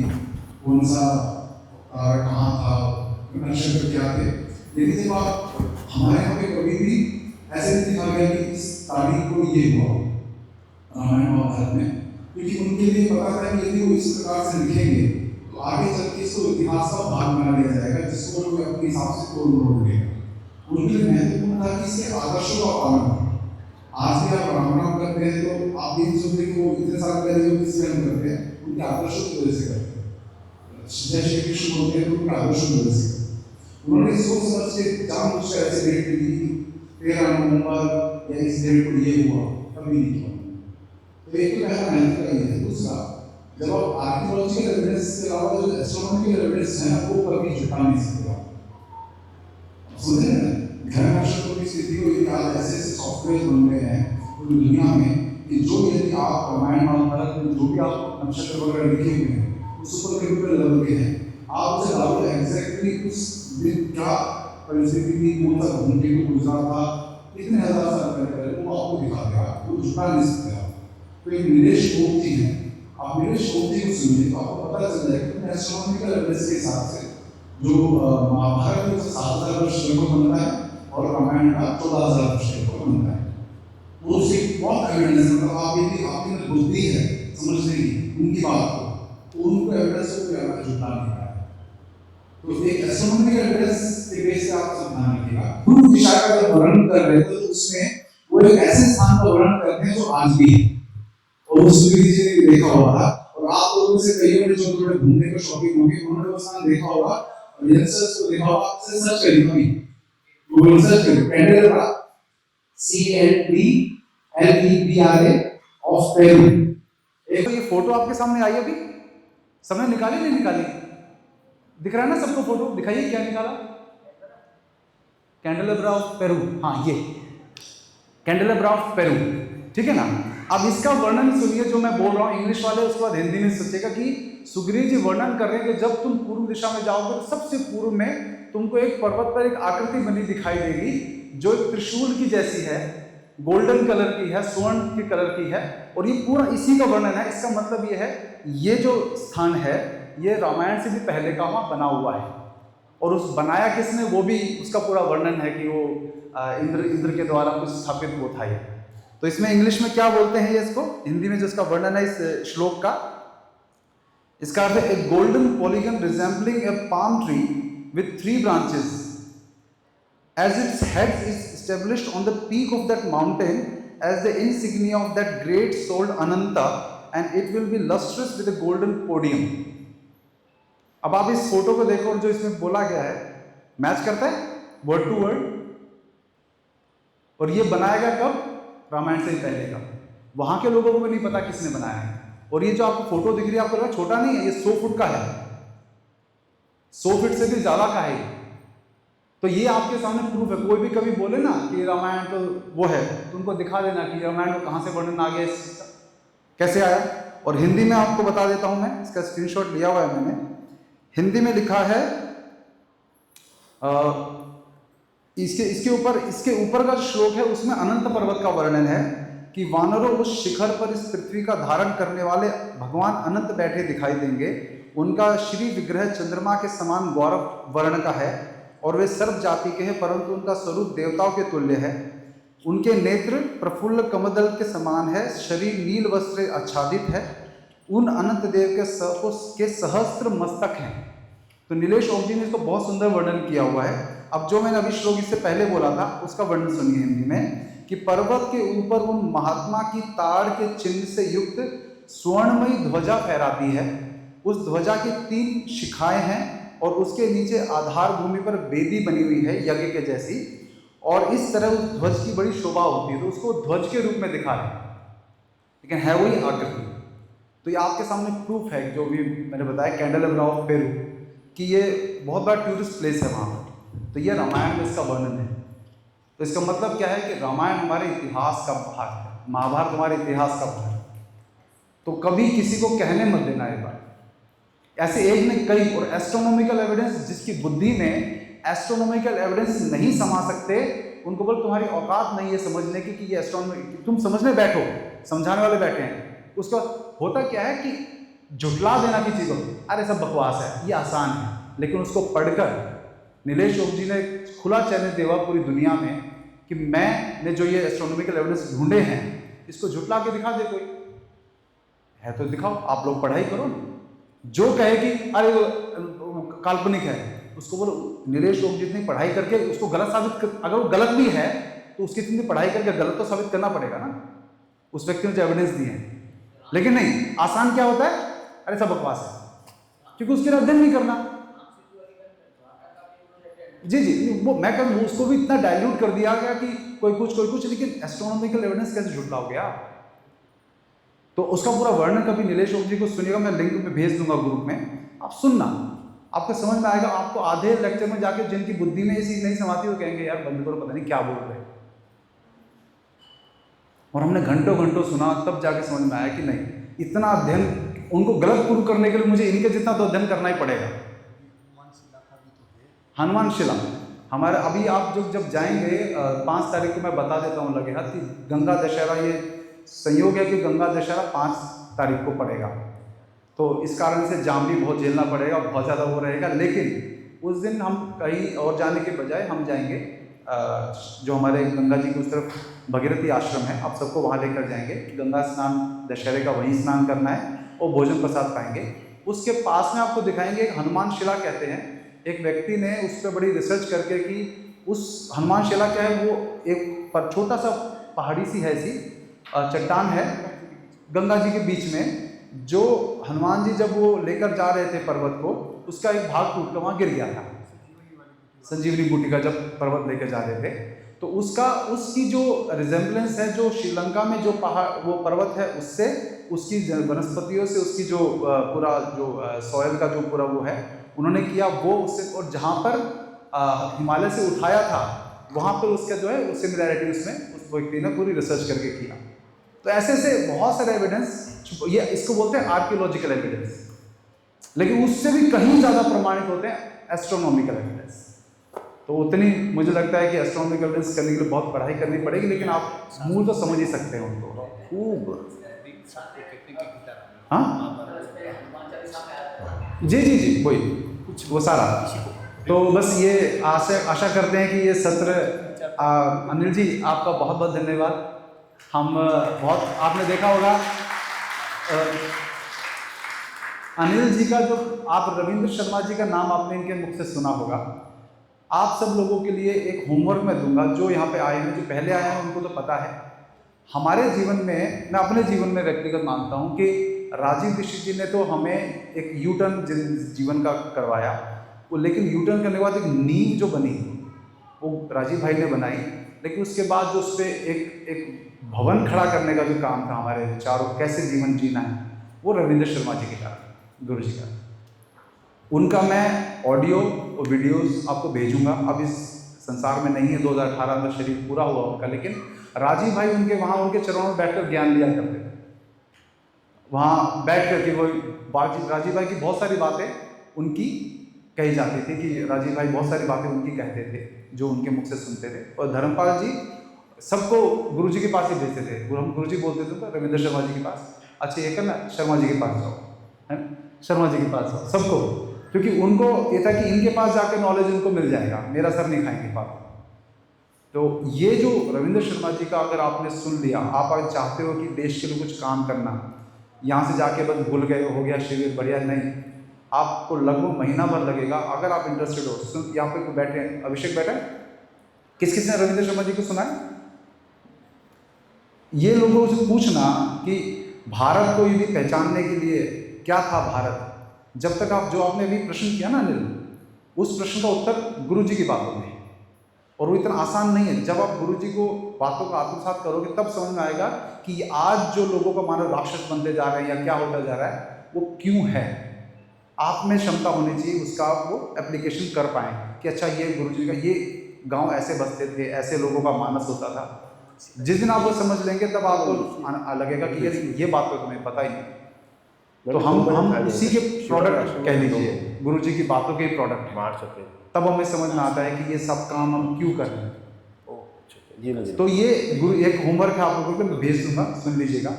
कौन सा कहाँ था, नक्षत्र क्या थे। लेकिन जब आप हमारे यहाँ पे कभी भी ऐसे नहीं दिखा गया कि इस तारीख को ये हुआ रामायण महाभारत में, क्योंकि उनके लिए पता था कि यदि वो इस प्रकार से लिखेंगे तो आगे चल के इसको इतिहास का भाग बना लिया जाएगा, जिसको लोग अपने हिसाब से तोड़ मरोड़ लेगा। उनके लिए महत्वपूर्ण था कि इसके आदर्शों का पालन हो। आज भी आप राम राम करते हैं तो आप ये सोचते कि वो इतने साल पहले जो किस टाइम करते हैं, उनके आदर्शों की वजह से करते हैं। जय श्री कृष्ण बोलते हैं तो उनके आदर्शों की वजह से। उन्होंने सोच समझ के जानबूझकर ऐसे डेट दी कि 13 नवंबर या इस डेट को ये हुआ, कभी नहीं किया। तो एक तो पहला महत्व का ये है। दूसरा, जब आप आर्कियोलॉजिकल एविडेंस के अलावा जो एस्ट्रोनॉमिकल एविडेंस है वो कभी जुटा नहीं सकते। समझे ना, ग्रह नक्षत्रों की स्थिति को यदि आज ऐसे ऐसे सॉफ्टवेयर बन गए हैं पूरी दुनिया में कि जो यदि आप रामायण महाभारत में जो भी आप नक्षत्र वगैरह लिखे हुए हैं उस सुपर कंप्यूटर लेवल के हैं, आप उसे डालो एग्जैक्टली उस दिन क्या परिस्थिति थी, कौन सा घंटे को गुजरा था, कितने हजार साल पहले, वो आपको दिखा देगा, वो जुटा नहीं सकते आप। तो एक निलेश गोप्ती है, आप निलेश गोप्ती को सुनिए तो आपको पता चल जाएगा कि एस्ट्रोनॉमिकल एविडेंस के हिसाब से जो महाभारत में 7,000 वर्ष लगभग बनता है और रामायण का 14,000 वर्ष लगभग बनता है। वो उससे बहुत एविडेंस, मतलब आप यदि आपके अंदर बुद्धि है समझने की उनकी बात को, तो उनको एविडेंस को जुटा नहीं पाया। तो एक एस्ट्रोनॉमिकल एविडेंस के बेस पे आप सब ध्यान रखिएगा। पूर्व दिशा का जब वर्णन कर रहे थे तो उसमें वो एक ऐसे स्थान का वर्णन करते हैं जो आज भी है, और उस सुग्रीव जी ने देखा होगा, और आप लोगों में से कईयों ने जो थोड़े घूमने के शौकीन होंगे उन्होंने वो स्थान देखा होगा, और यंगस्टर्स को देखा होगा। आपसे सर्च करिए, कभी गूगल सर्च करिए, कैंडेलेब्रा CANDLEBRA ऑफ पेरू। एक ये फोटो आपके सामने आई अभी, समय निकाली नहीं निकाली, दिख रहा है ना सबको फोटो, दिखाइए क्या निकाला, कैंडेलेब्रा ऑफ पेरू, हाँ ये कैंडेलेब्रा ऑफ पेरू, ठीक है ना। अब इसका वर्णन सुनिए जो मैं बोल रहा हूँ, इंग्लिश वाले उसके बाद हिंदी में सोचेगा कि सुग्रीव जी वर्णन कर रहे हैं कि जब तुम पूर्व दिशा में जाओगे तो सबसे पूर्व में तुमको एक पर्वत पर एक आकृति बनी दिखाई देगी जो एक त्रिशूल की जैसी है, गोल्डन कलर की है, स्वर्ण के कलर की है, और ये पूरा इसी का वर्णन है। इसका मतलब ये है ये जो स्थान है ये रामायण से भी पहले का वहाँ बना हुआ है, और उस बनाया किसने वो भी उसका पूरा वर्णन है कि वो इंद्र के द्वारा कुछ स्थापित वो था ये। तो इसमें इंग्लिश में क्या बोलते हैं ये, इसको हिंदी में जो इसका वर्णन है इस श्लोक का, इसका अर्थ है a golden polygon resembling a palm tree with 3 branches as its head is established on the peak of that mountain as the insignia of that great soul Ananta, and it will be lustrous with a golden podium। अब आप इस फोटो को देखो और जो इसमें बोला गया है मैच करता है वर्ड टू वर्ड, और ये बनाया गया कब, रामायण से ही पहले का। वहां के लोगों को भी नहीं पता किसने बनाया है, और ये जो आपको फोटो दिख रही है आपको लगा छोटा नहीं है, ये 100 फुट का है, 100 फीट से भी ज्यादा का है। तो ये आपके सामने प्रूफ है। कोई भी कभी बोले ना कि रामायण तो वो है, तो उनको दिखा देना कि रामायण को कहाँ से वर्णन आ गया, इस चीज़ का कैसे आया। और हिंदी में आपको बता देता हूँ मैं, इसका स्क्रीनशॉट लिया हुआ है मैंने। हिंदी में लिखा है इसके ऊपर का जो श्लोक है उसमें अनंत पर्वत का वर्णन है कि वानरों उस शिखर पर इस पृथ्वी का धारण करने वाले भगवान अनंत बैठे दिखाई देंगे। उनका श्री विग्रह चंद्रमा के समान गौरव वर्ण का है, और वे सर्व जाति के हैं, परंतु उनका स्वरूप देवताओं के तुल्य है। उनके नेत्र प्रफुल्ल कमल के समान है, शरीर नील वस्त्र आच्छादित है, उन अनंत देव के सहस्त्र मस्तक हैं। तो नीलेश ओक जी ने इसको बहुत सुंदर वर्णन किया हुआ है। अब जो मैंने अभी श्लोक इससे पहले बोला था उसका वर्णन सुनिए हिंदी में कि पर्वत के ऊपर उन महात्मा की ताड़ के चिन्ह से युक्त स्वर्णमयी ध्वजा फहराती है। उस ध्वजा की 3 शिखाएं हैं और उसके नीचे आधार भूमि पर वेदी बनी हुई है यज्ञ के जैसी, और इस तरह उस ध्वज की बड़ी शोभा होती है। तो उसको ध्वज के रूप में दिखा रहे हैं, लेकिन है वही आकृति। तो ये आपके सामने प्रूफ है जो भी मैंने बताया, कैंडेलेब्रा ऑफ पेरू, कि ये बहुत बड़ा टूरिस्ट प्लेस है वहाँ पर। तो ये रामायण में इसका वर्णन है। तो इसका मतलब क्या है कि रामायण हमारे इतिहास का भाग है, महाभारत हमारे इतिहास का भाग है। तो कभी किसी को कहने मत देना ये बात। ऐसे एक में कई, और एस्ट्रोनॉमिकल एविडेंस, जिसकी बुद्धि में एस्ट्रोनॉमिकल एविडेंस नहीं समा सकते, उनको बोल तुम्हारी औकात नहीं है समझने की कि ये एस्ट्रोनॉमी, तुम समझने बैठो, समझाने वाले बैठे हैं। उसका होता क्या है कि झुटला देना किसी को, अरे सब बकवास है, ये आसान है। लेकिन उसको पढ़कर नीलेश ओक जी ने खुला चैलेंज दिया पूरी दुनिया में कि मैंने जो ये एस्ट्रोनॉमिकल एविडेंस ढूंढे हैं इसको झुटला के दिखा दे। कोई है तो दिखाओ, आप लोग पढ़ाई करो ना। जो कहे कि अरे वो काल्पनिक है, उसको बोलो नीलेश ओक जितनी पढ़ाई करके उसको गलत साबित कर, अगर वो गलत भी है तो उसकी इतनी पढ़ाई करके गलत तो साबित करना पड़ेगा ना, उस व्यक्ति ने जो एविडेंस दिए हैं। लेकिन नहीं, आसान क्या होता है, अरे सब बकवास है, क्योंकि उसके अध्ययन नहीं करना। जी, वो मैं कहूँ उसको भी इतना डाइल्यूट कर दिया गया कि कोई कुछ, लेकिन एस्ट्रोनॉमिकल एविडेंस कैसे झुटला हो गया। तो उसका पूरा वर्णन कभी नीलेश ओक जी को सुनिएगा, मैं लिंक में भेज दूंगा ग्रुप में, आप सुनना, आपको समझ में आएगा। आपको आधे लेक्चर में जाके जिनकी बुद्धि में ये चीज नहीं समाती वो कहेंगे यार बंद करो, पता नहीं क्या बोल रहे हैं। और हमने घंटों घंटों सुना, तब जाके समझ में आया कि नहीं, इतना अध्ययन उनको गलत प्रूव करने के लिए मुझे इनके जितना तो अध्ययन करना ही पड़ेगा। हनुमान शिला हमारे अभी आप जब जाएंगे 5 तारीख को मैं बता देता हूँ लगे हाथ कि गंगा दशहरा, ये संयोग है कि गंगा दशहरा 5 तारीख को पड़ेगा, तो इस कारण से जाम भी बहुत झेलना पड़ेगा, बहुत ज़्यादा वो रहेगा। लेकिन उस दिन हम कहीं और जाने के बजाय हम जाएंगे जो हमारे गंगा जी की उस तरफ भगीरथी आश्रम है, आप सबको वहाँ लेकर जाएंगे। गंगा स्नान दशहरे का वहीं स्नान करना है और भोजन प्रसाद पाएंगे। उसके पास में आपको दिखाएंगे एक हनुमान शिला कहते हैं, एक व्यक्ति ने उस पर बड़ी रिसर्च करके कि उस हनुमान शिला क्या है, वो एक पर छोटा सा पहाड़ी सी है, ऐसी चट्टान है गंगा जी के बीच में, जो हनुमान जी जब वो लेकर जा रहे थे पर्वत को, उसका एक भाग टूट कर वहाँ गिर गया था। संजीवनी बूटी का जब पर्वत लेकर जा रहे थे, तो उसकी जो रिजेम्बलेंस है, जो श्रीलंका में जो पहाड़ वो पर्वत है उससे, उसकी वनस्पतियों से, उसकी जो पूरा जो सॉयल का जो पूरा वो है उन्होंने किया वो उससे, और जहाँ पर हिमालय से उठाया था वहाँ पर उसका जो है सिमिलैरिटी उसमें उस व्यक्ति ने पूरी रिसर्च करके किया। तो ऐसे ऐसे बहुत सारे एविडेंस, ये इसको बोलते हैं आर्कियोलॉजिकल एविडेंस, लेकिन उससे भी कहीं ज़्यादा प्रमाणित होते हैं एस्ट्रोनॉमिकल एविडेंस। तो उतनी मुझे लगता है कि एस्ट्रोनॉमिकल एविडेंस करने के लिए बहुत पढ़ाई करनी पड़ेगी, लेकिन आप मूल तो समझ ही सकते हैं उनको खूब। हाँ जी वही वो सारा। तो बस ये आशा करते हैं कि ये सत्र, अनिल जी आपका बहुत बहुत धन्यवाद। हम बहुत, आपने देखा होगा अनिल जी का जो, आप रविंद्र शर्मा जी का नाम आपने इनके मुख से सुना होगा। आप सब लोगों के लिए एक होमवर्क मैं दूंगा, जो यहाँ पे आए हैं, जो पहले आए हैं उनको तो पता है। हमारे जीवन में, मैं अपने जीवन में व्यक्तिगत मानता हूँ कि राजीव दीक्षित जी ने तो हमें एक यू टर्न जीवन का करवाया, वो लेकिन यू टर्न करने के बाद एक नींव जो बनी वो राजीव भाई ने बनाई, लेकिन उसके बाद जो उस पर एक भवन खड़ा करने का जो काम था हमारे विचारों, कैसे जीवन जीना है, वो रविंद्र शर्मा जी के कारण, गुरु जी का। उनका मैं ऑडियो और वीडियोस आपको भेजूंगा। अब इस संसार में नहीं है, 2018 में शरीर पूरा हुआ उनका, लेकिन राजीव भाई उनके वहाँ उनके चरणों में बैठकर ज्ञान लिया करते थे। वहाँ बैठ करके वो राजीव भाई की बहुत सारी बातें उनकी कही जाती थी, कि राजीव भाई बहुत सारी बातें उनकी कहते थे जो उनके मुख से सुनते थे। और धर्मपाल जी सबको गुरु जी के पास ही भेजते थे। हम गुरु जी बोलते थे तो रविंद्र शर्मा जी के पास, अच्छा ये करना, शर्मा जी के पास जाओ, है शर्मा जी के पास जाओ, सबको। क्योंकि उनको ये था कि इनके पास जाके नॉलेज उनको मिल जाएगा, मेरा सर नहीं खाएंगे बात। तो ये जो रविंद्र शर्मा जी का अगर आपने सुन लिया, आप अगर चाहते हो कि देश के लिए कुछ काम करना, यहाँ से जाके बस भूल गए हो गया शिविर बढ़िया, नहीं, आपको लगभग महीना भर लगेगा अगर आप इंटरेस्टेड हो। सुन, यहाँ पे बैठे हैं, अभिषेक बैठा है, किस किसने रविंद्र शर्मा जी को सुना है? ये लोगों से पूछना कि भारत को यदि पहचानने के लिए क्या था भारत, जब तक आप जो आपने अभी प्रश्न किया ना अनिल, उस प्रश्न का उत्तर गुरु जी की बातों में, और वो इतना आसान नहीं है। जब आप गुरु जी को बातों को आत्मसात करोगे तब समझ में आएगा कि आज जो लोगों का मानव राक्षस बनते जा रहे हैं या क्या होता जा रहा है वो क्यों है। आप में क्षमता होनी चाहिए उसका, आप वो एप्लीकेशन कर पाएँ कि अच्छा ये गुरु जी का ये गांव ऐसे बसते थे, ऐसे लोगों का मानस होता था। जिस दिन आप वो समझ लेंगे तब आपको लगेगा कि ये बात तो तुम्हें पता ही नहीं। तो हम उसी के प्रोडक्ट कह लीजिए, गुरु जी की बातों के प्रोडक्ट हैं। तब हमें समझ में आता है कि ये सब काम हम क्यों कर रहे हैं। तो ये गुरु एक होमवर्क है आप लोगों को, मैं भेज दूंगा, सुन लीजिएगा।